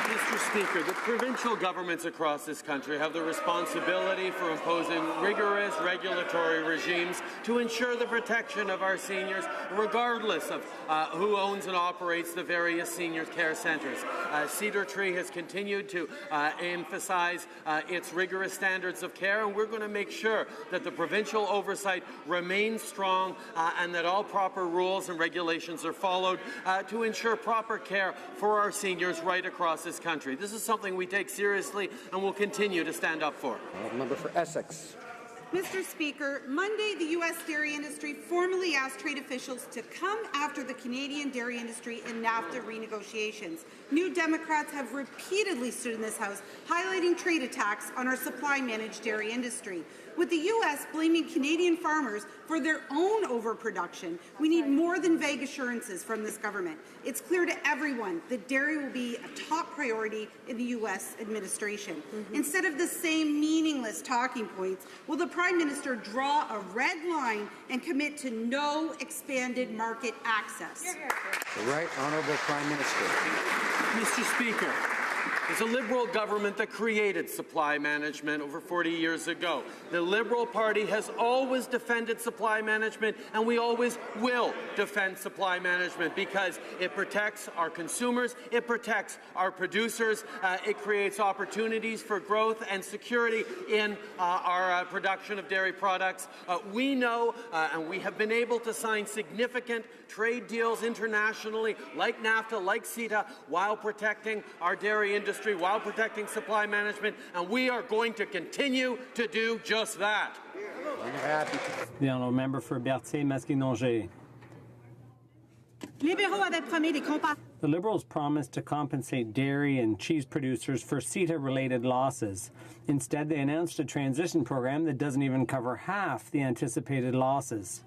Mr. Speaker, the provincial governments across this country have the responsibility for imposing rigorous regulatory regimes to ensure the protection of our seniors, regardless of who owns and operates the various senior care centres. Cedar Tree has continued to emphasize its rigorous standards of care, and we're going to make sure that the provincial oversight remains strong and that all proper rules and regulations are followed to ensure proper care for our seniors right across this country. This is something we take seriously and will continue to stand up for. Member for Essex. Mr. Speaker, Monday the U.S. dairy industry formally asked trade officials to come after the Canadian dairy industry in NAFTA renegotiations. New Democrats have repeatedly stood in this House highlighting trade attacks on our supply-managed dairy industry. With the U.S. blaming Canadian farmers for their own overproduction, we need more than vague assurances from this government. It's clear to everyone that dairy will be a top priority in the U.S. administration. Instead of the same meaningless talking points, will the Prime Minister draw a red line and commit to no expanded market access? The Right Honourable Prime Minister. Mr. Speaker, it's a Liberal government that created supply management over 40 years ago. The Liberal Party has always defended supply management, and we always will defend supply management because it protects our consumers, it protects our producers, it creates opportunities for growth and security in our production of dairy products. We know, and we have been able to sign significant trade deals internationally, like NAFTA, like CETA, while protecting our dairy industry, while protecting supply management, and we are going to continue to do just that. The honourable member for Berthier-Masquinongé. The Liberals promised to compensate dairy and cheese producers for CETA-related losses. Instead, they announced a transition program that doesn't even cover half the anticipated losses.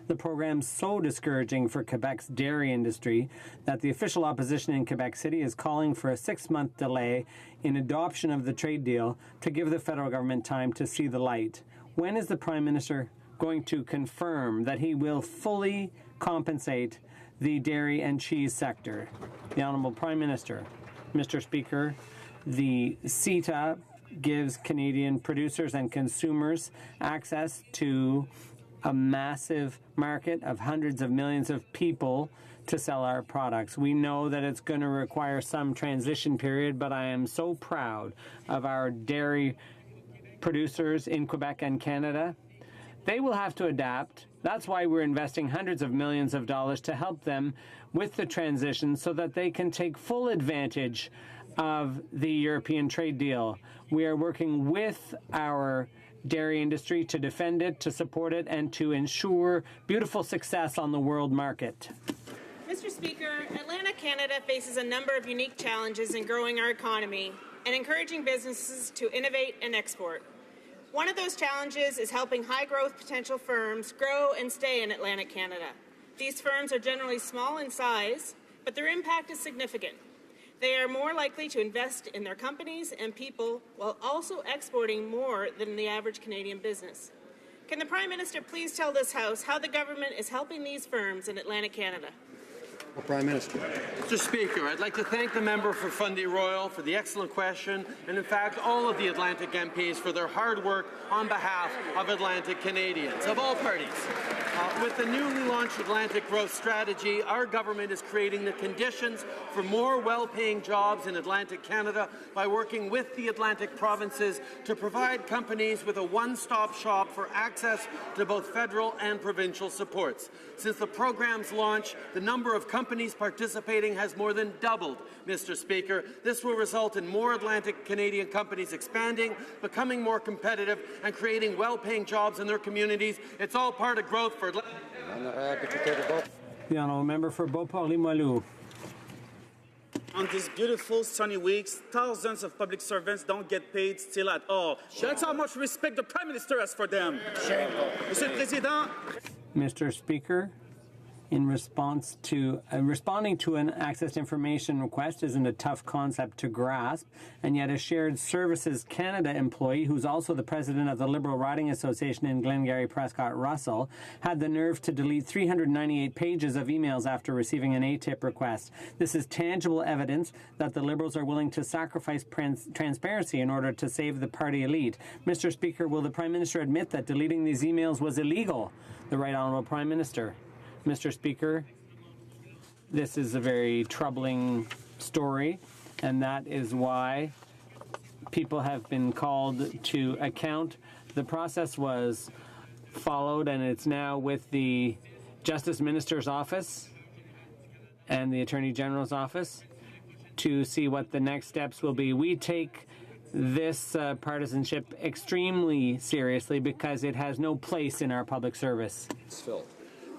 The program's so discouraging for Quebec's dairy industry that the official opposition in Quebec City is calling for a 6-month delay in adoption of the trade deal to give the federal government time to see the light. When is the Prime Minister going to confirm that he will fully compensate the dairy and cheese sector? The Honourable Prime Minister. Mr. Speaker, the CETA gives Canadian producers and consumers access to a massive market of hundreds of millions of people to sell our products. We know that it's going to require some transition period, but I am so proud of our dairy producers in Quebec and Canada. They will have to adapt. That's why we're investing hundreds of millions of dollars to help them with the transition so that they can take full advantage of the European trade deal. We are working with our dairy industry to defend it, to support it, and to ensure beautiful success on the world market. Mr. Speaker, Atlantic Canada faces a number of unique challenges in growing our economy and encouraging businesses to innovate and export. One of those challenges is helping high-growth potential firms grow and stay in Atlantic Canada. These firms are generally small in size, but their impact is significant. They are more likely to invest in their companies and people while also exporting more than the average Canadian business. Can the Prime Minister please tell this House how the government is helping these firms in Atlantic Canada? Prime Minister. Mr. Speaker, I'd like to thank the member for Fundy Royal for the excellent question, and in fact all of the Atlantic MPs for their hard work on behalf of Atlantic Canadians, of all parties. With the newly launched Atlantic Growth Strategy, our government is creating the conditions for more well-paying jobs in Atlantic Canada by working with the Atlantic provinces to provide companies with a one-stop shop for access to both federal and provincial supports. Since the program's launch, the number of companies participating has more than doubled, Mr. Speaker. This will result in more Atlantic Canadian companies expanding, becoming more competitive, and creating well-paying jobs in their communities. It's all part of growth for Atlantic. The honourable member for Beauport-Limoilou. On these beautiful sunny weeks, thousands of public servants don't get paid still at all. That's how much respect the Prime Minister has for them. Monsieur le Président. Mr. Speaker, in response to responding to an access to information request isn't a tough concept to grasp, and yet a Shared Services Canada employee, who's also the president of the Liberal Riding Association in Glengarry Prescott Russell, had the nerve to delete 398 pages of emails after receiving an ATIP request. This is tangible evidence that the Liberals are willing to sacrifice transparency in order to save the party elite. Mr. Speaker, will the Prime Minister admit that deleting these emails was illegal? The Right Honourable Prime Minister. Mr. Speaker, this is a very troubling story, and that is why people have been called to account. The process was followed, and it's now with the Justice Minister's office and the Attorney General's office to see what the next steps will be. We take this partisanship extremely seriously because it has no place in our public service. It's Phil.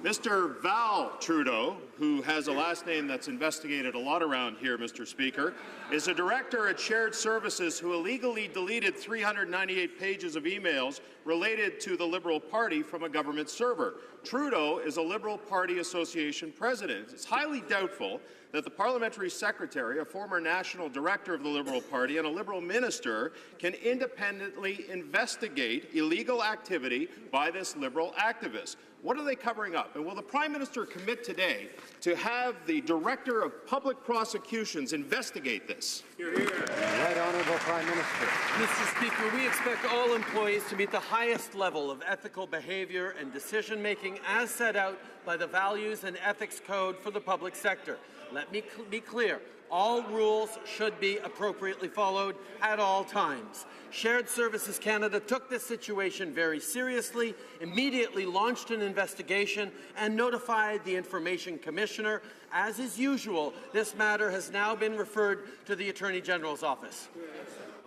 Mr. Val Trudeau, who has a last name that's investigated a lot around here, Mr. Speaker, is a director at Shared Services who illegally deleted 398 pages of emails related to the Liberal Party from a government server. Trudeau is a Liberal Party Association president. It's highly doubtful that the parliamentary secretary, a former national director of the Liberal Party and a Liberal minister, can independently investigate illegal activity by this Liberal activist. What are they covering up? And will the Prime Minister commit today to have the Director of Public Prosecutions investigate this? Right Honourable Prime Minister. Mr. Speaker, we expect all employees to meet the highest level of ethical behaviour and decision-making as set out by the Values and Ethics Code for the public sector. Let me be clear. All rules should be appropriately followed at all times. Shared Services Canada took this situation very seriously, immediately launched an investigation, and notified the Information Commissioner. As is usual, this matter has now been referred to the Attorney General's office.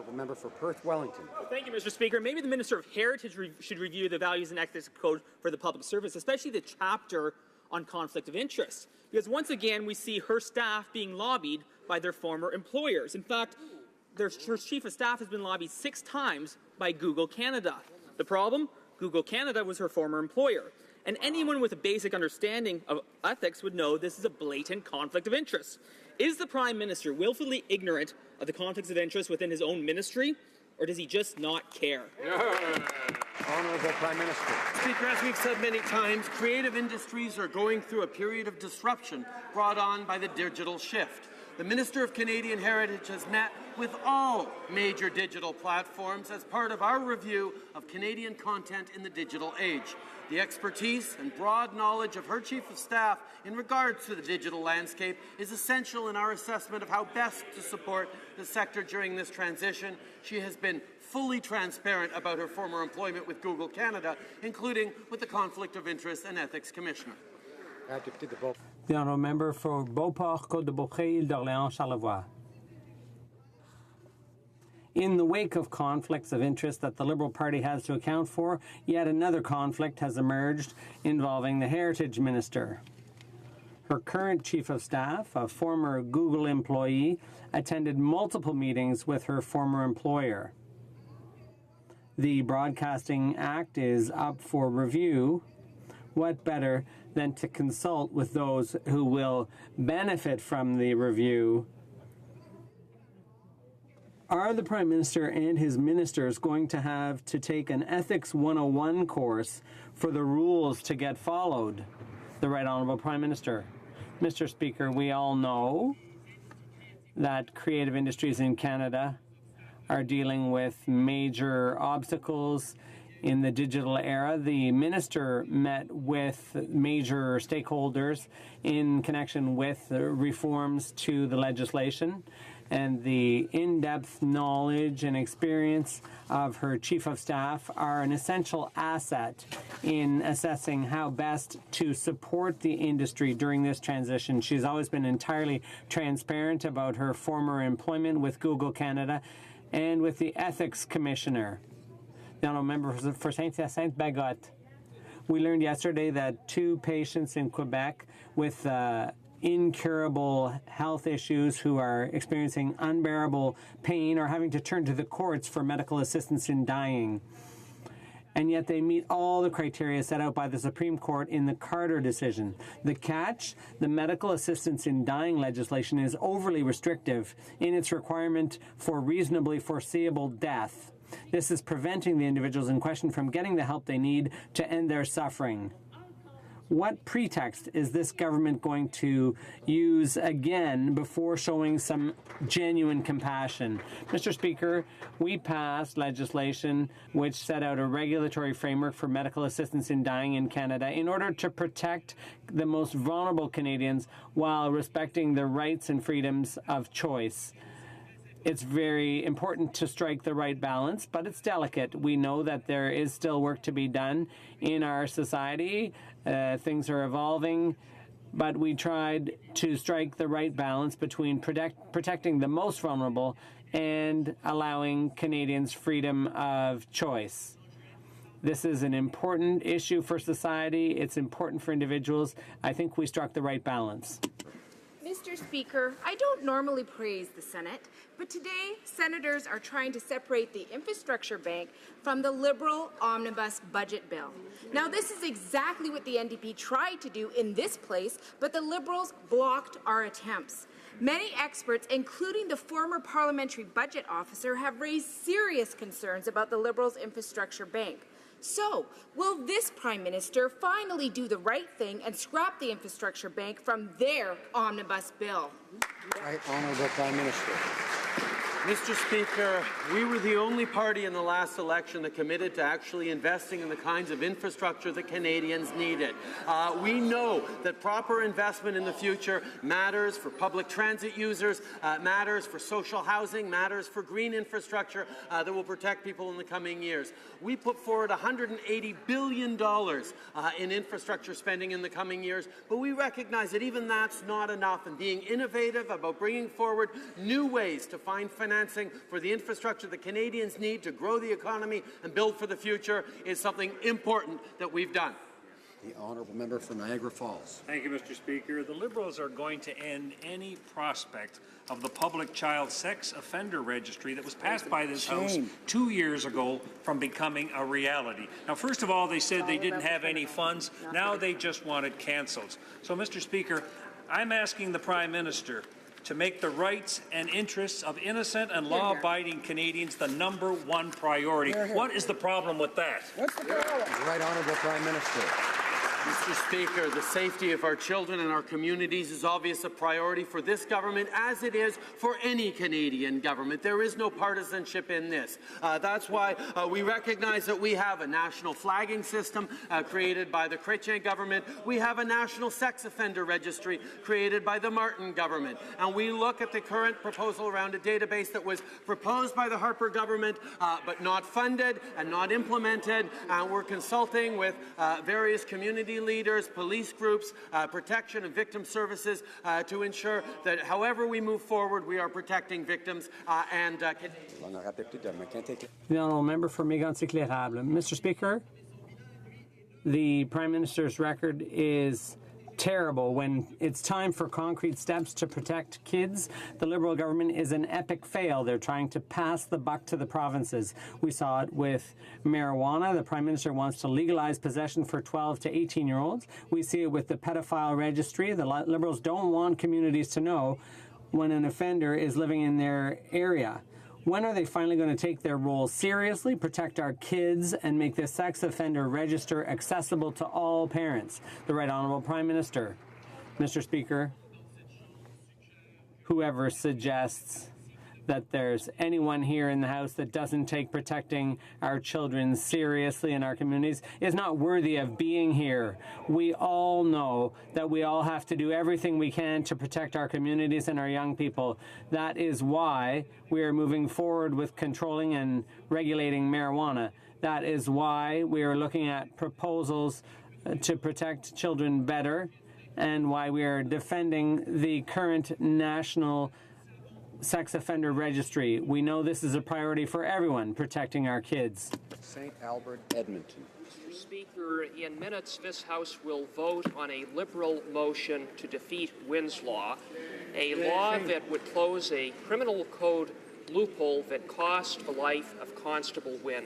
The member for Perth Wellington. Thank you, Mr. Speaker. Maybe the Minister of Heritage should review the Values and Ethics Code for the public service, especially the chapter on conflict of interest. Because once again, we see her staff being lobbied by their former employers. In fact, her chief of staff has been lobbied 6 times by Google Canada. The problem? Google Canada was her former employer. And anyone with a basic understanding of ethics would know this is a blatant conflict of interest. Is the Prime Minister willfully ignorant of the conflicts of interest within his own ministry, or does he just not care? Honourable Prime Minister. Speaker, as we've said many times, creative industries are going through a period of disruption brought on by the digital shift. The Minister of Canadian Heritage has met with all major digital platforms as part of our review of Canadian content in the digital age. The expertise and broad knowledge of her Chief of Staff in regards to the digital landscape is essential in our assessment of how best to support the sector during this transition. She has been fully transparent about her former employment with Google Canada, including with the Conflict of Interest and Ethics Commissioner. The honourable member for Beauport, Côte-de-Beaupré, Île-d'Orléans, Charlevoix. In the wake of conflicts of interest that the Liberal Party has to account for, yet another conflict has emerged involving the Heritage Minister. Her current Chief of Staff, a former Google employee, attended multiple meetings with her former employer. The Broadcasting Act is up for review. What better than to consult with those who will benefit from the review? Are the Prime Minister and his ministers going to have to take an Ethics 101 course for the rules to get followed? The Right Honourable Prime Minister. Mr. Speaker, we all know that creative industries in Canada are dealing with major obstacles in the digital era. The minister met with major stakeholders in connection with reforms to the legislation, and the in-depth knowledge and experience of her Chief of Staff are an essential asset in assessing how best to support the industry during this transition. She's always been entirely transparent about her former employment with Google Canada and with the Ethics Commissioner. The honourable member for Saint-Hyacinthe-Bagotte. We learned yesterday that 2 patients in Quebec with incurable health issues who are experiencing unbearable pain are having to turn to the courts for medical assistance in dying. And yet they meet all the criteria set out by the Supreme Court in the Carter decision. The catch, the medical assistance in dying legislation is overly restrictive in its requirement for reasonably foreseeable death. This is preventing the individuals in question from getting the help they need to end their suffering. What pretext is this government going to use again before showing some genuine compassion? Mr. Speaker, we passed legislation which set out a regulatory framework for medical assistance in dying in Canada in order to protect the most vulnerable Canadians while respecting the rights and freedoms of choice. It's very important to strike the right balance, but it's delicate. We know that there is still work to be done in our society. Things are evolving, but we tried to strike the right balance between protecting the most vulnerable and allowing Canadians freedom of choice. This is an important issue for society. It's important for individuals. I think we struck the right balance. Mr. Speaker, I don't normally praise the Senate, but today senators are trying to separate the infrastructure bank from the Liberal omnibus budget bill. Now, this is exactly what the NDP tried to do in this place, but the Liberals blocked our attempts. Many experts, including the former parliamentary budget officer, have raised serious concerns about the Liberals' infrastructure bank. So, will this Prime Minister finally do the right thing and scrap the infrastructure bank from their omnibus bill? Right Honourable Prime Minister. Mr. Speaker, we were the only party in the last election that committed to actually investing in the kinds of infrastructure that Canadians needed. We know that proper investment in the future matters for public transit users, matters for social housing, matters for green infrastructure that will protect people in the coming years. We put forward $180 billion in infrastructure spending in the coming years, but we recognize that even that's not enough, and being innovative about bringing forward new ways to find financing for the infrastructure that Canadians need to grow the economy and build for the future is something important that we've done. The honourable member for Niagara Falls. Thank you, Mr. Speaker. The Liberals are going to end any prospect of the public child sex offender registry that was passed by this House 2 years ago from becoming a reality. Now, first of all, they said they didn't have any funds. Now they just want it cancelled. So, Mr. Speaker, I'm asking the Prime Minister to make the rights and interests of innocent and law-abiding Canadians the #1 priority. What is the problem with that? What's the problem? Right Honourable Prime Minister. Mr. Speaker, the safety of our children and our communities is obviously a priority for this government, as it is for any Canadian government. There is no partisanship in this. That's why we recognize that we have a national flagging system created by the Chrétien government. We have a national sex offender registry created by the Martin government. And we look at the current proposal around a database that was proposed by the Harper government, but not funded and not implemented. We're consulting with various community leaders, police groups, protection and victim services to ensure that however we move forward, we are protecting victims and The honourable member for Mégantic-L'Érable. Mr. Speaker, the Prime Minister's record is terrible. When it's time for concrete steps to protect kids, the Liberal government is an epic fail. They're trying to pass the buck to the provinces. We saw it with marijuana. The Prime Minister wants to legalize possession for 12 to 18-year-olds. We see it with the pedophile registry. The Liberals don't want communities to know when an offender is living in their area. When are they finally going to take their role seriously, protect our kids, and make the sex offender register accessible to all parents? The Right Honourable Prime Minister. Mr. Speaker, whoever suggests that there's anyone here in the House that doesn't take protecting our children seriously in our communities is not worthy of being here. We all know that we all have to do everything we can to protect our communities and our young people. That is why we are moving forward with controlling and regulating marijuana. That is why we are looking at proposals to protect children better, and why we are defending the current national sex offender registry. We know this is a priority for everyone, protecting our kids. St. Albert, Edmonton. Mr. Speaker, in minutes, this House will vote on a Liberal motion to defeat Wynn's Law, a law that would close a criminal code loophole that cost the life of Constable Wynn.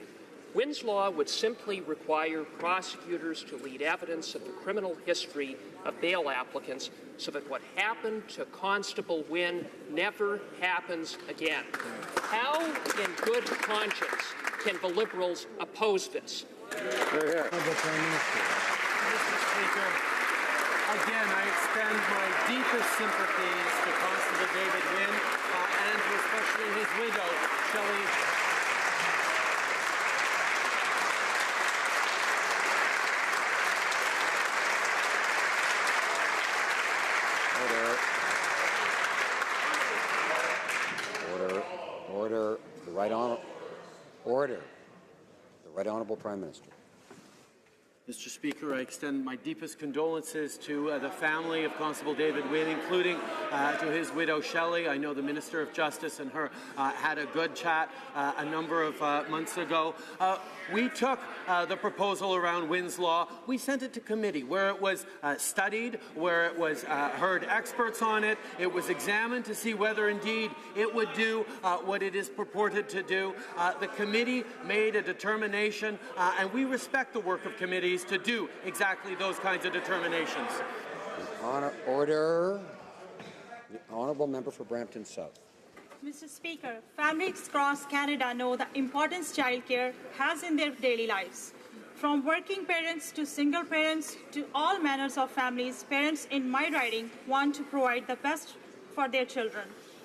Wynn's Law would simply require prosecutors to lead evidence of the criminal history of bail applicants so that what happened to Constable Wynn never happens again. How, in good conscience, can the Liberals oppose this? Mr. Speaker, again, I extend my deepest sympathies to Constable David Wynn and to especially his widow, Shelley. Order. The Right Honourable Prime Minister. Mr. Speaker, I extend my deepest condolences to the family of Constable David Wynne, including to his widow, Shelley. I know the Minister of Justice and her had a good chat a number of months ago. We took the proposal around Wynn's Law. We sent it to committee where it was studied, where it was heard experts on it. It was examined to see whether indeed it would do what it is purported to do. The committee made a determination, and we respect the work of committees to do exactly those kinds of determinations. Order. The honourable member for Brampton South. Mr. Speaker, families across Canada know the importance childcare has in their daily lives. From working parents to single parents to all manners of families, parents in my riding want to provide the best for their children,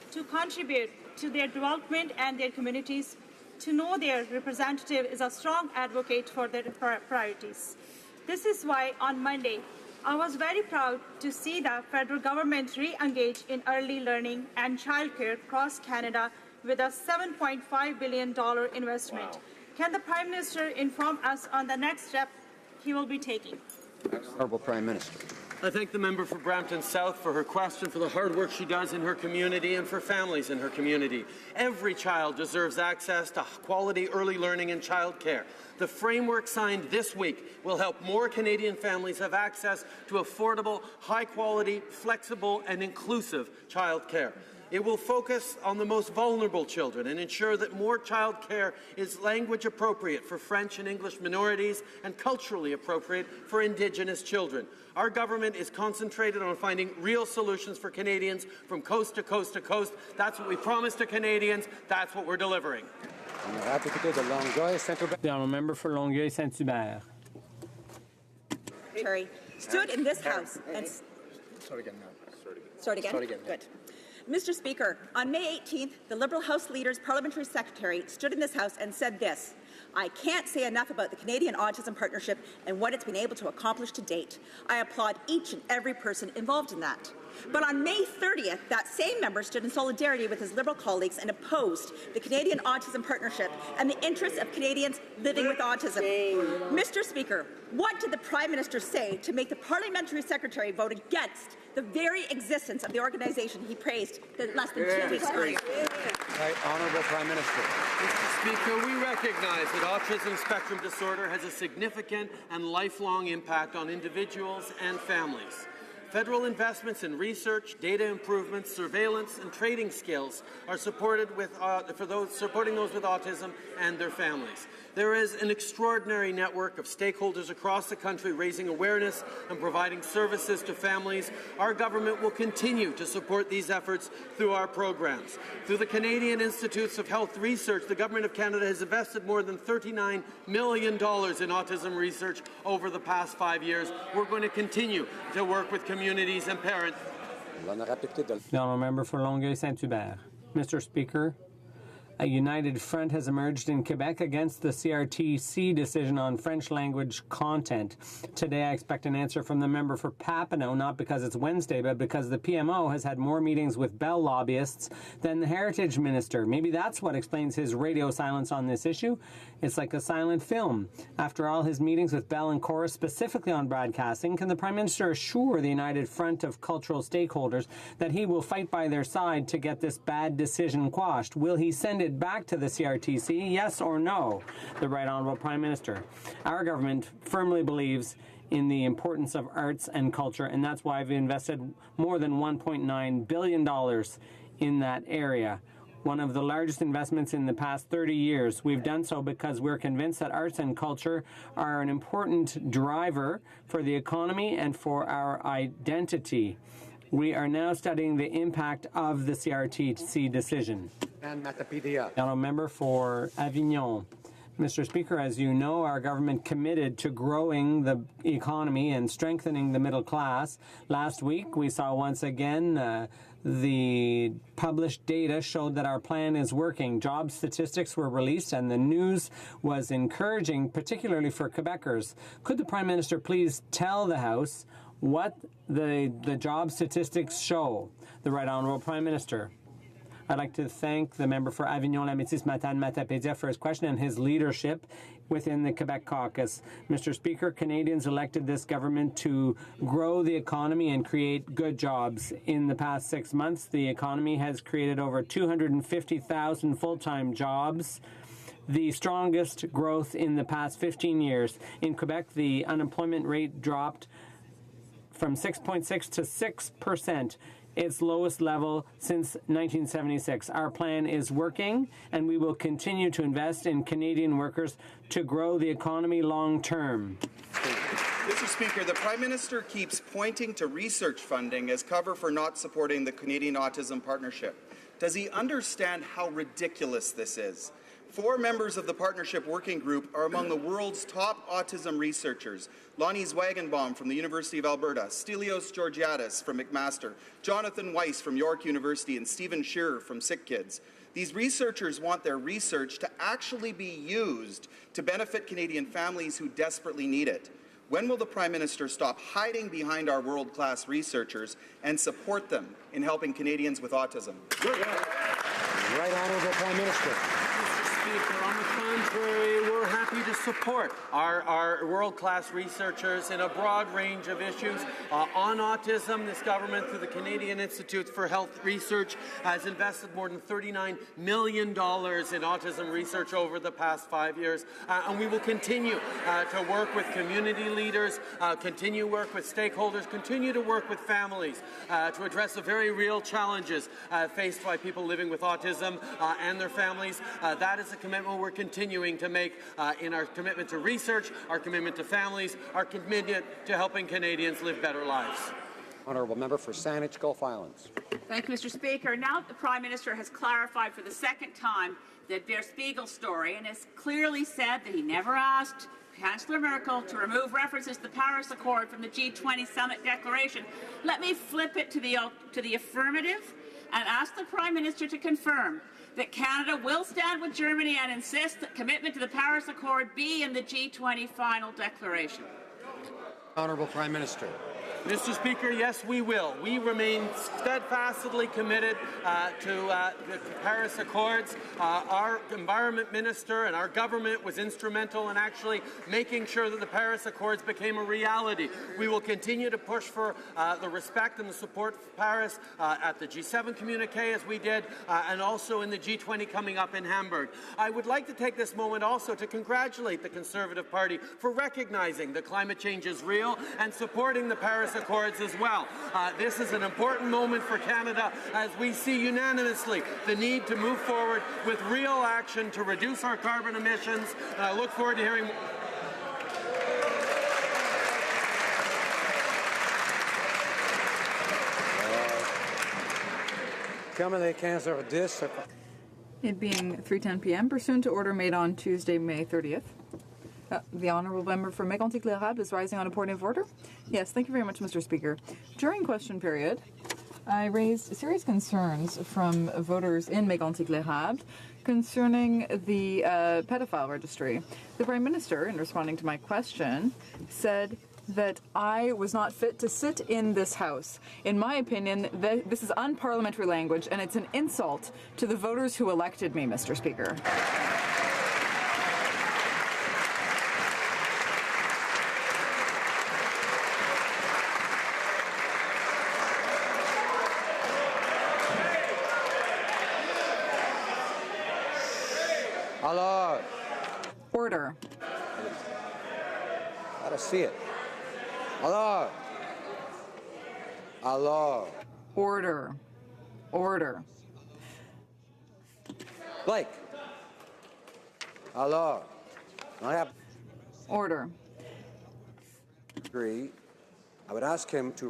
to contribute to their development and their communities, to know their representative is a strong advocate for their priorities. This is why on Monday, I was very proud to see the federal government re-engage in early learning and childcare across Canada with a $7.5 billion investment. Wow. Can the Prime Minister inform us on the next step he will be taking? Honourable Prime Minister. I thank the member for Brampton South for her question, for the hard work she does in her community and for families in her community. Every child deserves access to quality early learning and childcare. The framework signed this week will help more Canadian families have access to affordable, high-quality, flexible and inclusive childcare. It will focus on the most vulnerable children and ensure that more childcare is language appropriate for French and English minorities and culturally appropriate for Indigenous children. Our government is concentrated on finding real solutions for Canadians from coast to coast to coast. That's what we promised to Canadians. That's what we're delivering. The honourable member for Longueuil-Saint-Hubert. Terry stood in this House and... Start again. Start again? Good. Mr. Speaker, on May 18th, the Liberal House Leader's Parliamentary Secretary stood in this House and said this: "I can't say enough about the Canadian Autism Partnership and what it's been able to accomplish to date. I applaud each and every person involved in that." But on May 30th, that same member stood in solidarity with his Liberal colleagues and opposed the Canadian Autism Partnership and the interests of Canadians living with autism. Mr. Speaker, what did the Prime Minister say to make the Parliamentary Secretary vote against the very existence of the organization he praised less than 2 weeks earlier? Right, Honourable Prime Minister. Mr. Speaker, we recognize that autism spectrum disorder has a significant and lifelong impact on individuals and families. Federal investments in research, data improvements, surveillance, and trading skills are supported supporting those with autism and their families. There is an extraordinary network of stakeholders across the country raising awareness and providing services to families. Our government will continue to support these efforts through our programs. Through the Canadian Institutes of Health Research, the Government of Canada has invested more than $39 million in autism research over the past 5 years. We're going to continue to work with communities and parents. The honourable member for Longueuil-Saint-Hubert. Mr. Speaker, a united front has emerged in Quebec against the CRTC decision on French language content. Today I expect an answer from the member for Papineau, not because it's Wednesday, but because the PMO has had more meetings with Bell lobbyists than the Heritage Minister. Maybe that's what explains his radio silence on this issue. It's like a silent film. After all his meetings with Bell and Chorus specifically on broadcasting, can the Prime Minister assure the united front of cultural stakeholders that he will fight by their side to get this bad decision quashed? Will he send it back to the CRTC, yes or no? The Right Honourable Prime Minister. Our government firmly believes in the importance of arts and culture, and that's why we've invested more than $1.9 billion in that area. One of the largest investments in the past 30 years. We've done so because we're convinced that arts and culture are an important driver for the economy and for our identity. We are now studying the impact of the CRTC decision. And Matapedia. Honourable member for Avignon. Mr. Speaker, as you know, our government committed to growing the economy and strengthening the middle class. Last week, we saw once again the published data showed that our plan is working. Job statistics were released and the news was encouraging, particularly for Quebecers. Could the Prime Minister please tell the House what the job statistics show? The Right Honourable Prime Minister. I'd like to thank the member for Avignon-La Métis-Matane-Matapédia for his question and his leadership within the Quebec caucus. Mr. Speaker, Canadians elected this government to grow the economy and create good jobs. In the past 6 months, the economy has created over 250,000 full-time jobs, the strongest growth in the past 15 years. In Quebec, the unemployment rate dropped from 6.6 to 6%, its lowest level since 1976. Our plan is working, and we will continue to invest in Canadian workers to grow the economy long term. Mr. Speaker, the Prime Minister keeps pointing to research funding as cover for not supporting the Canadian Autism Partnership. Does he understand how ridiculous this is? 4 members of the Partnership Working Group are among the world's top autism researchers. Lonnie Zwagenbaum from the University of Alberta, Stelios Georgiadis from McMaster, Jonathan Weiss from York University, and Stephen Shearer from Sick Kids. These researchers want their research to actually be used to benefit Canadian families who desperately need it. When will the Prime Minister stop hiding behind our world-class researchers and support them in helping Canadians with autism? Right Honourable Prime Minister. Speaker, on the contrary, we're happy to support our world-class researchers in a broad range of issues. On autism, this government, through the Canadian Institute for Health Research, has invested more than $39 million in autism research over the past 5 years. And we will continue to work with community leaders, continue to work with stakeholders, continue to work with families to address the very real challenges faced by people living with autism and their families. That is a commitment we're continuing to make in our commitment to research, our commitment to families, our commitment to helping Canadians live better lives. Honourable Member for Saanich Gulf Islands. Thank you, Mr. Speaker. Now that the Prime Minister has clarified for the second time the Der Spiegel story and has clearly said that he never asked Chancellor Merkel to remove references to the Paris Accord from the G20 summit declaration, let me flip it to the affirmative and ask the Prime Minister to confirm that Canada will stand with Germany and insist that commitment to the Paris Accord be in the G20 final declaration. Honourable Prime Minister. Mr. Speaker, yes, we will. We remain steadfastly committed to the Paris Accords. Our Environment Minister and our government was instrumental in actually making sure that the Paris Accords became a reality. We will continue to push for the respect and the support for Paris at the G7 communique, as we did, and also in the G20 coming up in Hamburg. I would like to take this moment also to congratulate the Conservative Party for recognizing that climate change is real and supporting the Paris Accords as well. This is an important moment for Canada as we see unanimously the need to move forward with real action to reduce our carbon emissions. And I look forward to hearing It being 3:10 p.m. pursuant to order made on Tuesday, May 30th. The Honourable Member for Mégantic-l'Érable is rising on a point of order. Yes, thank you very much, Mr. Speaker. During question period, I raised serious concerns from voters in Mégantic-l'Érable concerning the pedophile registry. The Prime Minister, in responding to my question, said that I was not fit to sit in this House. In my opinion, this is unparliamentary language, and it's an insult to the voters who elected me, Mr. Speaker. Alors. Order. Gotta see it. Alors. Alors. Order. Order. Blake. Alors. I have. Order. Agree. I would ask him to